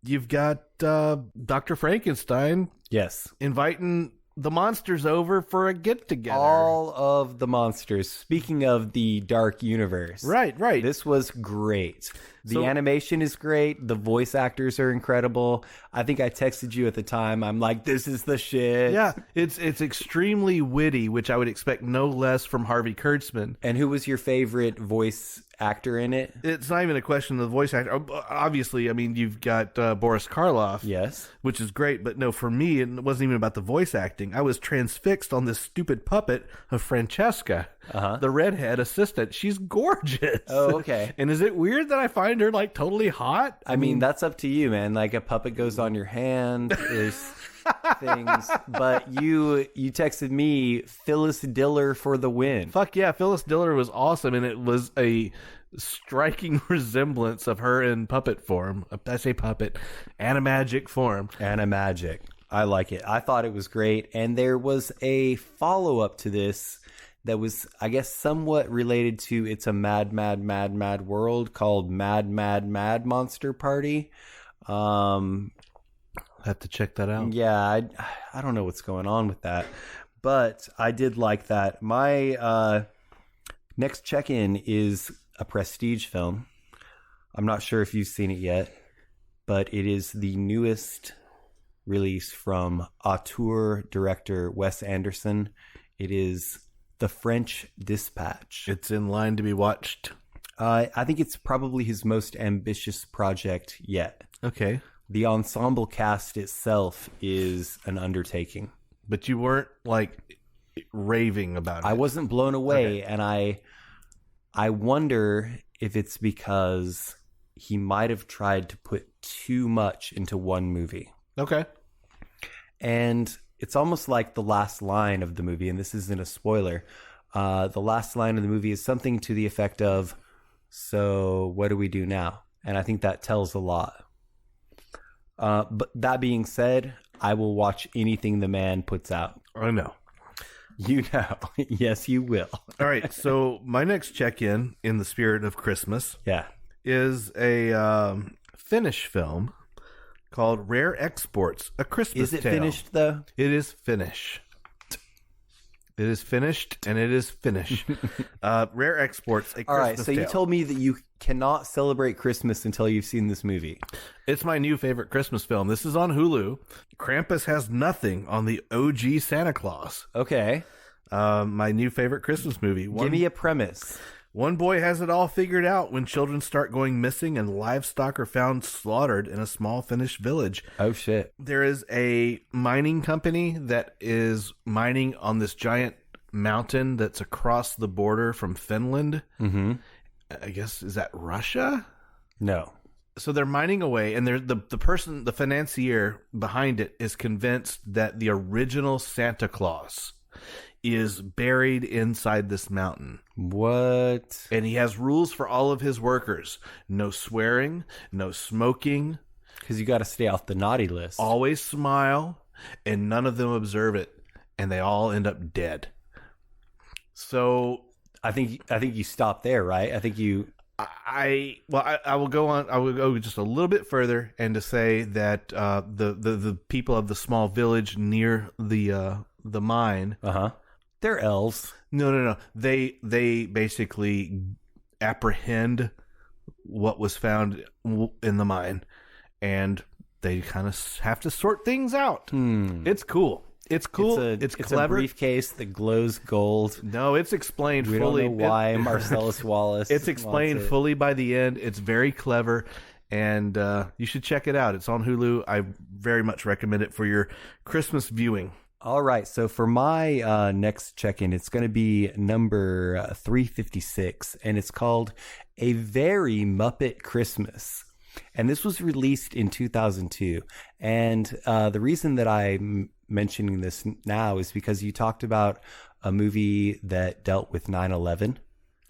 you've got Dr. Frankenstein Yes. inviting the monsters over for a get-together. All of the monsters. Speaking of the dark universe. Right. This was great. The So- animation is great. The voice actors are incredible. I think I texted you at the time. I'm like, this is the shit. Yeah, it's extremely witty, which I would expect no less from Harvey Kurtzman. And who was your favorite voice actor in it? It's not even a question of the voice actor. Obviously, I mean, you've got Boris Karloff, Yes. which is great. But no, for me, it wasn't even about the voice acting. I was transfixed on this stupid puppet of Francesca, the redhead assistant. She's gorgeous. Oh, okay. And is it weird that I find her like totally hot? I mean, that's up to you, man. Like a puppet goes on your hand. There's things. But you texted me Phyllis Diller for the win. Fuck yeah, Phyllis Diller was awesome, and it was a striking resemblance of her in puppet form. I say puppet, animagic form. Animagic. I like it. I thought it was great. And there was a follow-up to this that was, I guess, somewhat related to It's a Mad, Mad, Mad, Mad World called Mad, Mad, Mad Monster Party. Have to check that out. Yeah, I don't know what's going on with that. But I did like that. My next check-in is a prestige film. I'm not sure if you've seen it yet, but it is the newest release from auteur director Wes Anderson. It is The French Dispatch. It's in line to be watched. I think it's probably his most ambitious project yet. Okay. The ensemble cast itself is an undertaking. But you weren't like raving about it. I wasn't blown away, Okay. and I wonder if it's because he might have tried to put too much into one movie. Okay. And it's almost like the last line of the movie, and this isn't a spoiler. The last line of the movie is something to the effect of, "So what do we do now?" And I think that tells a lot. But that being said, I will watch anything the man puts out. I know. You know. Yes, you will. All right. So my next check-in the spirit of Christmas Yeah. is a Finnish film called Rare Exports, A Christmas Is it Tale. finished, though? It is finished. It is finished, and it is finished. Rare Exports, A Christmas All right, so Tale. you told me that you cannot celebrate Christmas until you've seen this movie. It's my new favorite Christmas film. This is on Hulu. Krampus has nothing on the OG Santa Claus. Okay. My new favorite Christmas movie. Give me a premise. One boy has it all figured out when children start going missing and livestock are found slaughtered in a small Finnish village. Oh, shit. There is a mining company that is mining on this giant mountain that's across the border from Finland. Mm-hmm. I guess, is that Russia? No. So they're mining away, and the financier behind it is convinced that the original Santa Claus is buried inside this mountain. What? And he has rules for all of his workers. No swearing, no smoking, Because you got to stay off the naughty list. always smile, and none of them observe it, and they all end up dead. So I think you stop there, right? I think you. I will go on. I will go just a little bit further and to say that the people of the small village near the mine. They're elves. No. They basically apprehend what was found in the mine, and they kind of have to sort things out. It's cool. It's cool. It's clever. A briefcase that glows gold. No, it's explained We fully. don't know why Marcellus Wallace. It's explained wants it. fully by the end. It's very clever, and you should check it out. It's on Hulu. I very much recommend it for your Christmas viewing. All right, so for my next check-in, it's going to be number 356, and it's called A Very Muppet Christmas. And this was released in 2002. And the reason that I'm mentioning this now is because you talked about a movie that dealt with 9/11.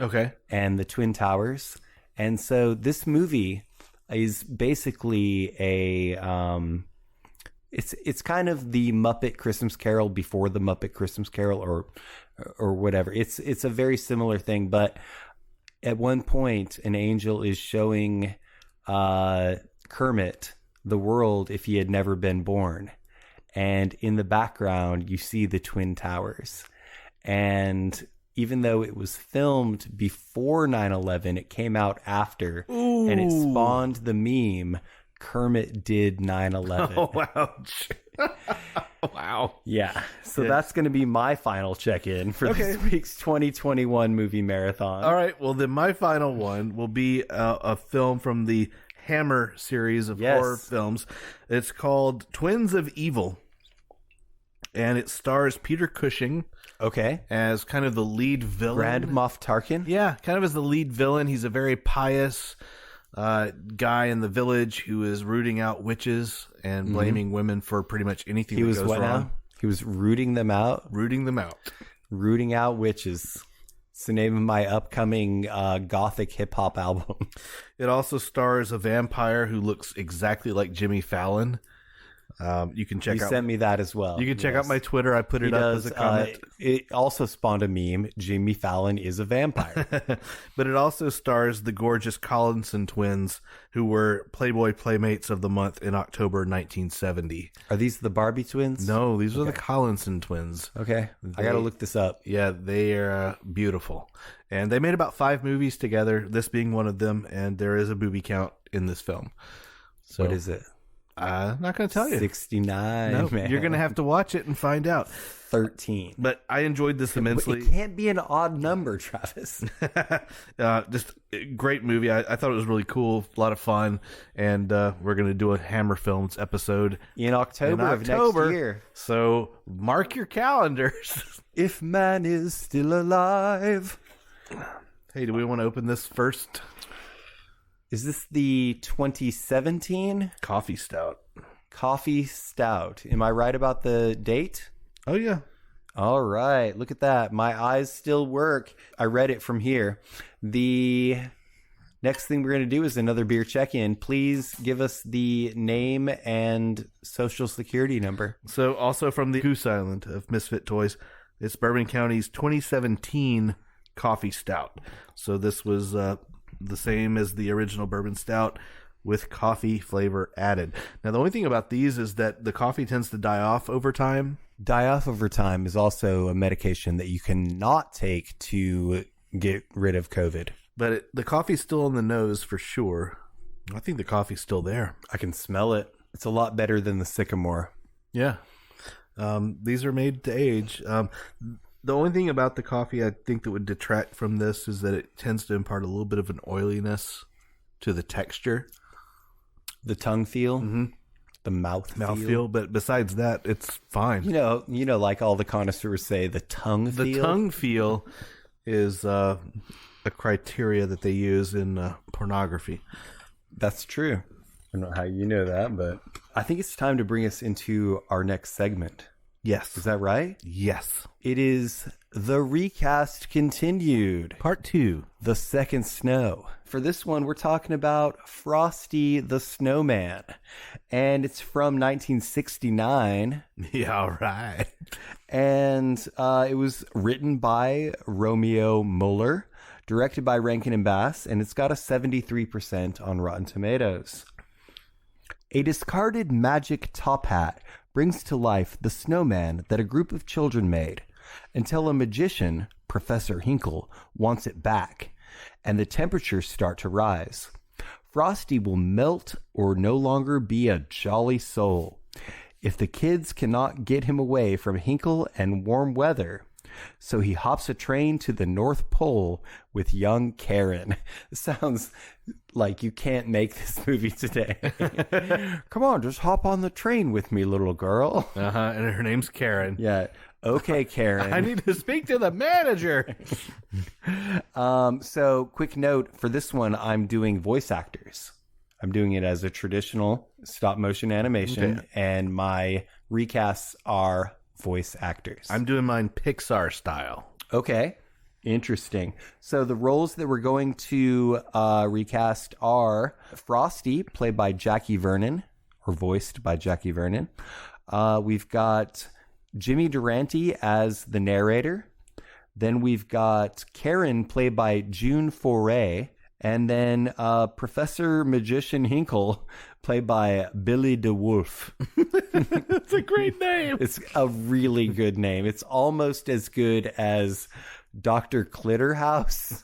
Okay. And the Twin Towers. And so this movie is basically it's kind of the Muppet Christmas Carol before the Muppet Christmas Carol or whatever. It's a very similar thing, but at one point an angel is showing Kermit the world if he had never been born. And in the background you see the Twin Towers. And even though it was filmed before 9/11, it came out after. Ooh. And it spawned the meme, Kermit did 9/11. Oh, wow. Wow. Yeah. So that's going to be my final check-in for this week's 2021 movie marathon. All right. Well, then my final one will be a film from the Hammer series of horror films. It's called Twins of Evil. And it stars Peter Cushing. Okay. As kind of the lead villain. Grand Moff Tarkin? Yeah, kind of as the lead villain. He's a very pious guy in the village who is rooting out witches and blaming women for pretty much anything that goes wrong. Now? He was rooting them out? Rooting them out. Rooting out witches. It's the name of my upcoming gothic hip-hop album. It also stars a vampire who looks exactly like Jimmy Fallon. You can check out. You sent me that as well. You can check out my Twitter. I put it up as a comment. It also spawned a meme. Jimmy Fallon is a vampire. But it also stars the gorgeous Collinson twins, who were Playboy Playmates of the Month in October 1970. Are these the Barbie twins? No, these are the Collinson twins. Okay. I got to look this up. Yeah, they are beautiful. And they made about 5 movies together, this being one of them, and there is a booby count in this film. So, what is it? I'm not going to tell you. 69. No, man. You're going to have to watch it and find out. 13. But I enjoyed this immensely. It can't be an odd number, Travis. Just a great movie. I thought it was really cool, a lot of fun, and we're going to do a Hammer Films episode in October of next year. So mark your calendars. If man is still alive. Hey, do we want to open this first? Is this the 2017 Coffee Stout? Coffee Stout. Am I right about the date? Oh, yeah. All right. Look at that. My eyes still work. I read it from here. The next thing we're going to do is another beer check-in. Please give us the name and social security number. So also from the Goose Island of Misfit Toys, it's Bourbon County's 2017 Coffee Stout. So this was the same as the original bourbon stout with coffee flavor added. Now, the only thing about these is that the coffee tends to die off over time. Die off over time is also a medication that you cannot take to get rid of COVID. But the coffee's still in the nose for sure. I think the coffee's still there. I can smell it. It's a lot better than the Sycamore. Yeah. These are made to age. The only thing about the coffee I think that would detract from this is that it tends to impart a little bit of an oiliness to the texture. The tongue feel. Mm-hmm. The mouth feel. But besides that, it's fine. You know, like all the connoisseurs say, the tongue feel. The tongue feel is a criteria that they use in pornography. That's true. I don't know how you know that, but I think it's time to bring us into our next segment. Yes. Is that right? Yes. It is The Recast Continued. Part 2. The Second Snow. For this one, we're talking about Frosty the Snowman. And it's from 1969. Yeah, all right. And it was written by Romeo Muller, directed by Rankin and Bass, and it's got a 73% on Rotten Tomatoes. A discarded magic top hat brings to life the snowman that a group of children made, until a magician, Professor Hinkle, wants it back, and the temperatures start to rise. Frosty will melt or no longer be a jolly soul. If the kids cannot get him away from Hinkle and warm weather, So he hops a train to the North Pole with young Karen. Sounds like you can't make this movie today. Come on, just hop on the train with me, little girl. And her name's Karen. Yeah. Okay, Karen. I need to speak to the manager. So quick note for this one, I'm doing voice actors. I'm doing it as a traditional stop motion animation, and my recasts are voice actors. I'm doing mine Pixar style. Okay. Interesting. So the roles that we're going to recast are Frosty, played by Jackie Vernon, or voiced by Jackie Vernon. We've got Jimmy Durante as the narrator. Then we've got Karen, played by June Foray. And then Professor Magician Hinkle, played by Billy DeWolf. That's a great name. It's a really good name. It's almost as good as Dr. Clitterhouse.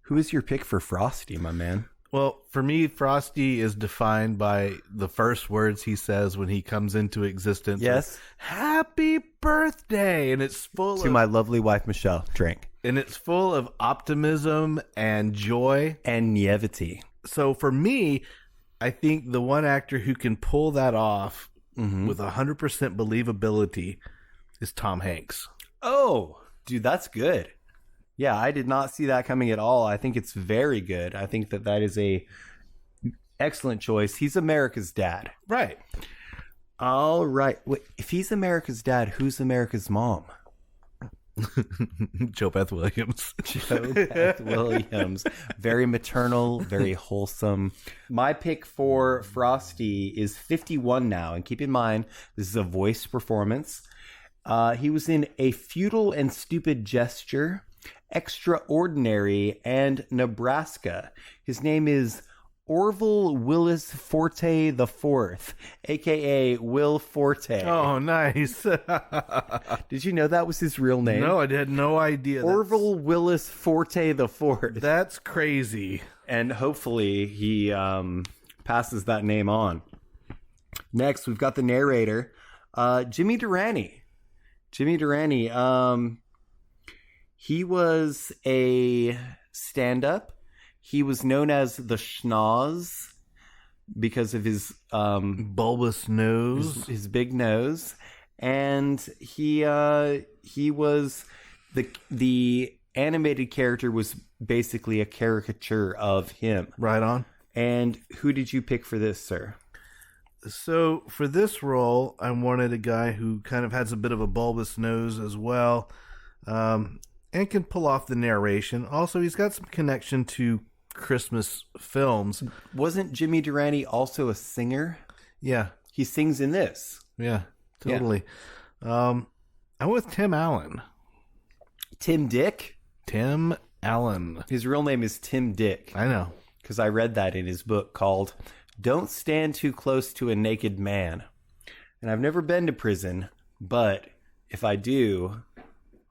Who is your pick for Frosty, my man? Well, for me, Frosty is defined by the first words he says when he comes into existence. Yes. Happy birthday. And it's full to my lovely wife, Michelle. Drink. And it's full of optimism and joy. And naivety. So for me, I think the one actor who can pull that off with 100% believability is Tom Hanks. Oh, dude, that's good. Yeah, I did not see that coming at all. I think it's very good. I think that is a excellent choice. He's America's dad. Right. All right. Wait, if he's America's dad, who's America's mom? Jo Beth Williams. Jo Beth Williams. Very maternal, very wholesome. My pick for Frosty is 51 now. And keep in mind, this is a voice performance. He was in A Futile and Stupid Gesture, Extraordinary, and Nebraska. His name is Orville Willis Forte IV, a.k.a. Will Forte. Oh, nice. Did you know that was his real name? No, I had no idea. Orville Willis Forte IV. That's crazy. And hopefully he passes that name on. Next, we've got the narrator, Jimmy Durante. Jimmy Durante, he was a stand-up. He was known as the Schnoz because of his bulbous nose, his big nose, and he was the animated character was basically a caricature of him. Right on. And who did you pick for this, sir? So for this role, I wanted a guy who kind of has a bit of a bulbous nose as well. And can pull off the narration. Also, he's got some connection to Christmas films. Wasn't Jimmy Durante also a singer? Yeah. He sings in this. Yeah, totally. Yeah. I'm with Tim Allen. Tim Dick? Tim Allen. His real name is Tim Dick. I know. Because I read that in his book called Don't Stand Too Close to a Naked Man. And I've never been to prison, but if I do,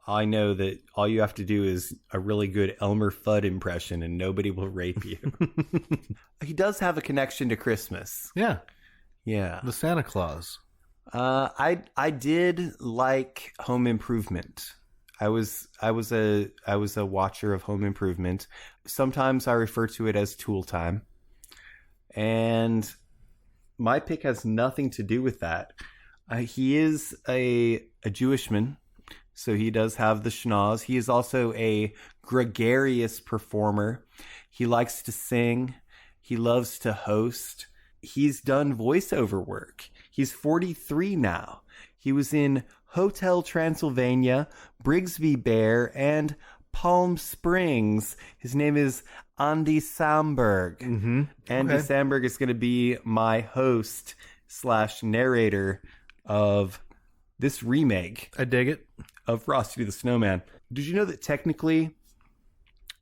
I know that all you have to do is a really good Elmer Fudd impression and nobody will rape you. He does have a connection to Christmas. Yeah. Yeah. The Santa Claus. I did like Home Improvement. I was a watcher of Home Improvement. Sometimes I refer to it as Tool Time. And my pick has nothing to do with that. He is a Jewishman. So he does have the schnoz. He is also a gregarious performer. He likes to sing. He loves to host. He's done voiceover work. He's 43 now. He was in Hotel Transylvania, Brigsby Bear, and Palm Springs. His name is Andy Samberg. Mm-hmm. Andy Samberg is going to be my host / narrator of this remake. I dig it. Of Frosty the Snowman. Did you know that technically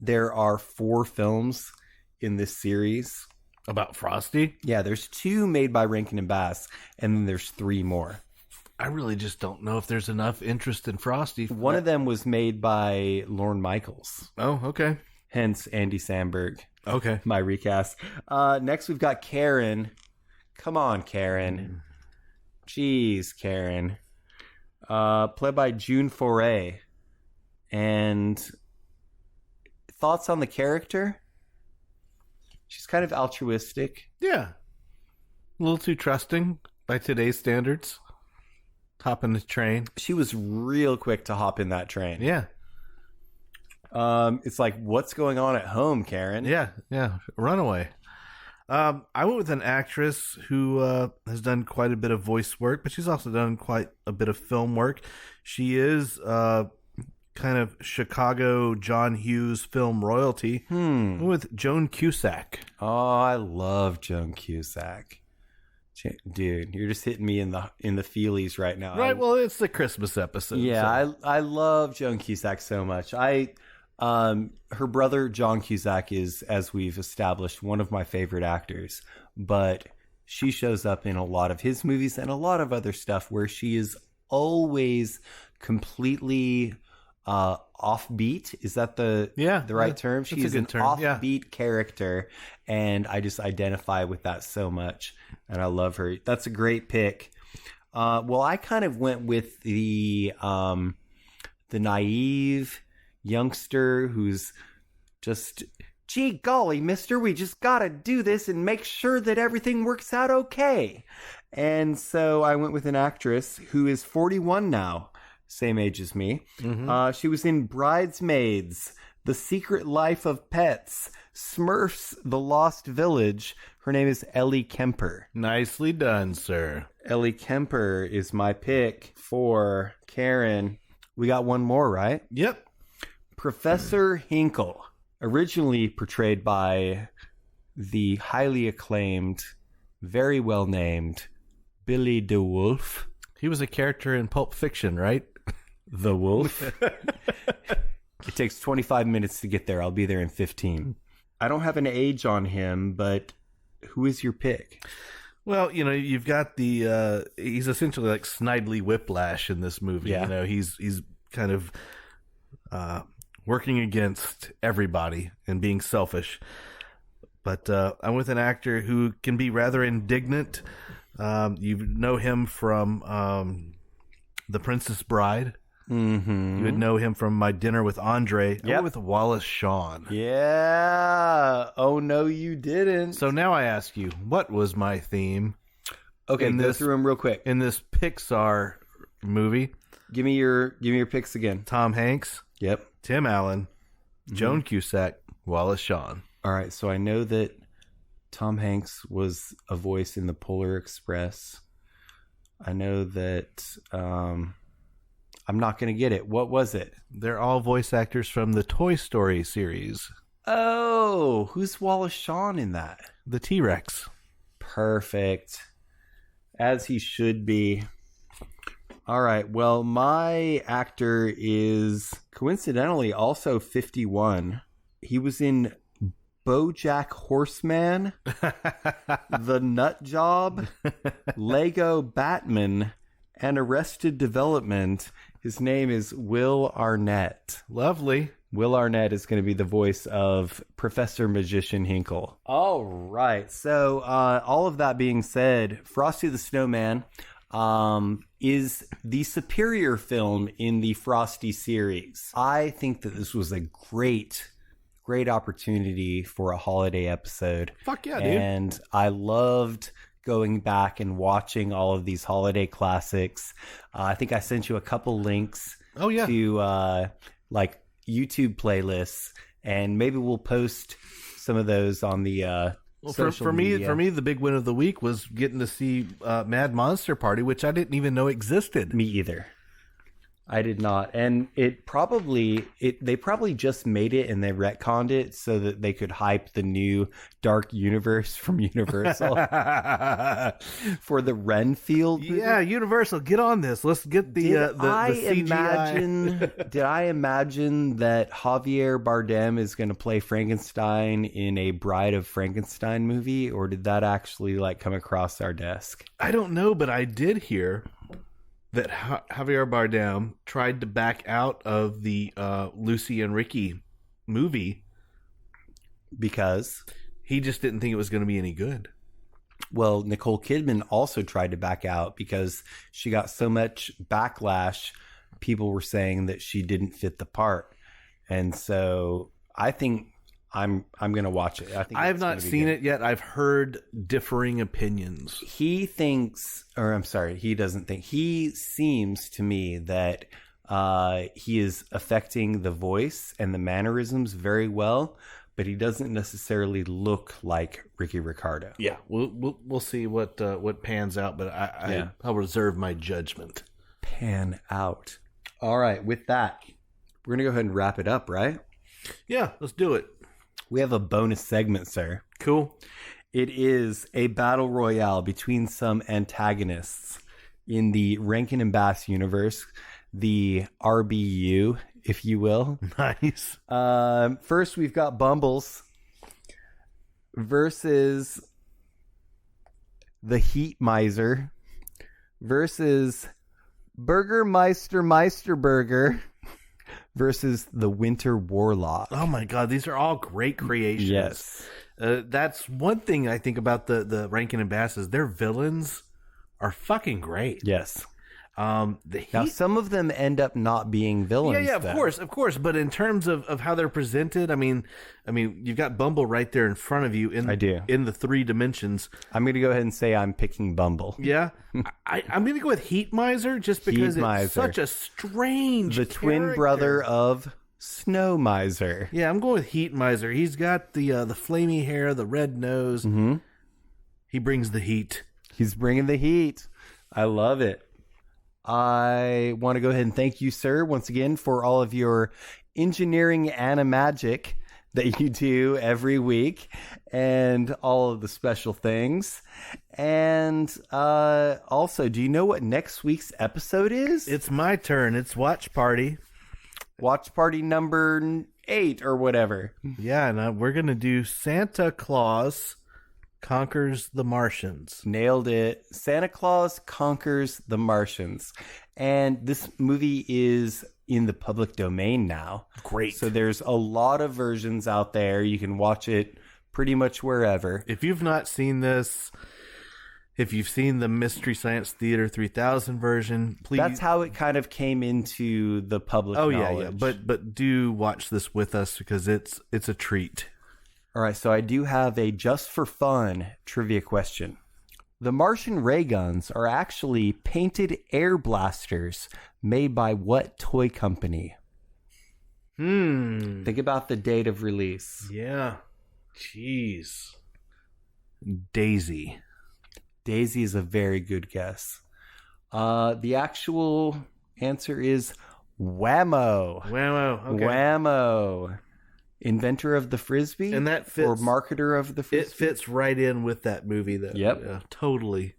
there are 4 films in this series? About Frosty? Yeah, there's 2 made by Rankin and Bass, and then there's 3 more. I really just don't know if there's enough interest in Frosty. One of them was made by Lorne Michaels. Oh, okay. Hence Andy Samberg. Okay. My recast. Next, we've got Karen. Come on, Karen. Jeez, Karen. played by June Foray. And thoughts on the character? She's kind of altruistic. Yeah. A little too trusting by today's standards. Hop in the train. She was real quick to hop in that train. Yeah. It's like, what's going on at home, Karen? Yeah. Runaway. I went with an actress who has done quite a bit of voice work, but she's also done quite a bit of film work. She is kind of Chicago John Hughes film royalty. With Joan Cusack. Oh, I love Joan Cusack. Dude, you're just hitting me in the feelies right now. Right, well, it's the Christmas episode. Yeah, so. I love Joan Cusack so much. Her brother John Cusack is, as we've established, one of my favorite actors, but she shows up in a lot of his movies and a lot of other stuff where she is always completely offbeat. Is that the right term? She's an offbeat character, and I just identify with that so much, and I love her. That's a great pick. Well, I kind of went with the naive youngster who's just, gee golly, mister, we just gotta do this and make sure that everything works out okay. And so I went with an actress who is 41 now, same age as me. She was in Bridesmaids, The Secret Life of Pets, Smurfs, The Lost Village. Her name is Ellie Kemper. Nicely done, sir. Ellie Kemper is my pick for Karen. We got one more, right? Yep. Professor Hinkle, originally portrayed by the highly acclaimed, very well named Billy DeWolf. He was a character in Pulp Fiction, right? The Wolf. It takes 25 minutes to get there. I'll be there in 15. I don't have an age on him, but who is your pick? Well, you've got he's essentially like Snidely Whiplash in this movie. Yeah. He's kind of working against everybody and being selfish. But I'm with an actor who can be rather indignant. You know him from The Princess Bride. You would know him from My Dinner with Andre. Yep. I went with Wallace Shawn. Yeah. Oh, no, you didn't. So now I ask you, what was my theme? Okay, go through them real quick. In this Pixar movie. Give me your picks again. Tom Hanks. Yep. Tim Allen. Joan Cusack. Wallace Shawn. All right, so I know that Tom Hanks was a voice in the Polar Express. I know that I'm not going to get it. What was it? They're all voice actors from the Toy Story series. Oh, who's Wallace Shawn in that? The T-Rex. Perfect. As he should be. All right, well, my actor is coincidentally also 51. He was in BoJack Horseman, The Nut Job, Lego Batman, and Arrested Development. His name is Will Arnett. Lovely. Will Arnett is going to be the voice of Professor Magician Hinkle. All right. So all of that being said, Frosty the Snowman is the superior film in the Frosty series. I think that this was a great opportunity for a holiday episode. Fuck yeah, dude. And I loved going back and watching all of these holiday classics. I think I sent you a couple links to like YouTube playlists, and maybe we'll post some of those on the social media. For me, the big win of the week was getting to see Mad Monster Party, which I didn't even know existed. Me either. I did not. And they probably just made it and they retconned it so that they could hype the new Dark Universe from Universal for the Renfield movie. Yeah, Universal, get on this. Let's get the CGI. Did I imagine that Javier Bardem is going to play Frankenstein in a Bride of Frankenstein movie, or did that actually come across our desk? I don't know, but I did hear that Javier Bardem tried to back out of the Lucy and Ricky movie because he just didn't think it was going to be any good. Well, Nicole Kidman also tried to back out because she got so much backlash. People were saying that she didn't fit the part. And so I think I'm going to watch it. I have not seen it yet. I've heard differing opinions. He thinks, or I'm sorry, he doesn't think. He seems to me that he is affecting the voice and the mannerisms very well, but he doesn't necessarily look like Ricky Ricardo. Yeah, we'll see what pans out, but I'll reserve my judgment. Pan out. All right, with that, we're going to go ahead and wrap it up, right? Yeah, let's do it. We have a bonus segment, sir. Cool. It is a battle royale between some antagonists in the Rankin and Bass universe, the RBU, if you will. Nice. First, we've got Bumbles versus the Heat Miser versus Burgermeister Meisterburger versus the Winter Warlock. Oh my God, these are all great creations. Yes. That's one thing I think about the Rankin and Bass is their villains are fucking great. Yes. Now some of them end up not being villains. Yeah, of course. But in terms of how they're presented, I mean, you've got Bumble right there in front of you. I do. In the 3 dimensions. I'm going to go ahead and say I'm picking Bumble. Yeah, I'm going to go with Heat Miser just because it's such a strange. The twin brother of Snow Miser. Yeah, I'm going with Heat Miser. He's got the flamey hair, the red nose. Mm-hmm. He brings the heat. He's bringing the heat. I love it. I want to go ahead and thank you, sir, once again for all of your engineering animagic that you do every week and all of the special things. And also, do you know what next week's episode is? It's my turn. It's Watch Party. Watch Party number 8 or whatever. Yeah, and we're going to do Santa Claus Conquers the Martians. Nailed it. Santa Claus Conquers the Martians. And this movie is in the public domain now. Great. So there's a lot of versions out there. You can watch it pretty much wherever. If you've not seen this, if you've seen the Mystery Science Theater 3000 version, please. That's how it kind of came into the public knowledge. Yeah. But do watch this with us because it's a treat. All right, so I do have a just for fun trivia question. The Martian ray guns are actually painted air blasters made by what toy company? Think about the date of release. Yeah. Jeez. Daisy. Daisy is a very good guess. The actual answer is Whammo. Whammo. Okay. Whammo. Inventor of the Frisbee? And that fits. Or marketer of the Frisbee? It fits right in with that movie, though. Yep. Totally.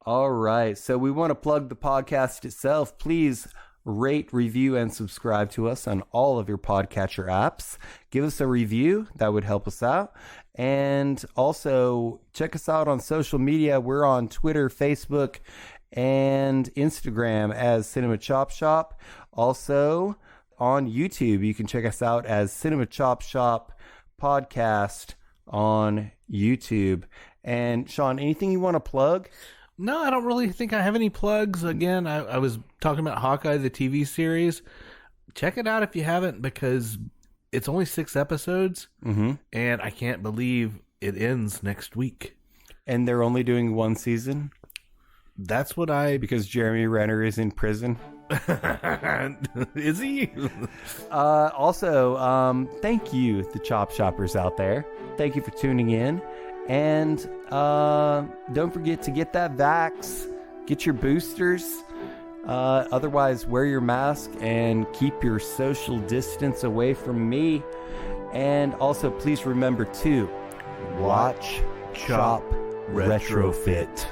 All right. So we want to plug the podcast itself. Please rate, review, and subscribe to us on all of your podcatcher apps. Give us a review. That would help us out. And also check us out on social media. We're on Twitter, Facebook, and Instagram as Cinema Chop Shop. Also on YouTube, you can check us out as Cinema Chop Shop Podcast on YouTube. And Sean, anything you want to plug? No, I don't really think I have any plugs. Again, I was talking about Hawkeye, the TV series. Check it out if you haven't, because it's only 6 episodes, and I can't believe it ends next week. And they're only doing 1 season? That's what Because Jeremy Renner is in prison? Is he? Also, thank you, the Chop Shoppers out there. Thank you for tuning in. And don't forget to get that vax. Get your boosters. Otherwise, wear your mask and keep your social distance away from me. And also, please remember to watch, chop, retrofit.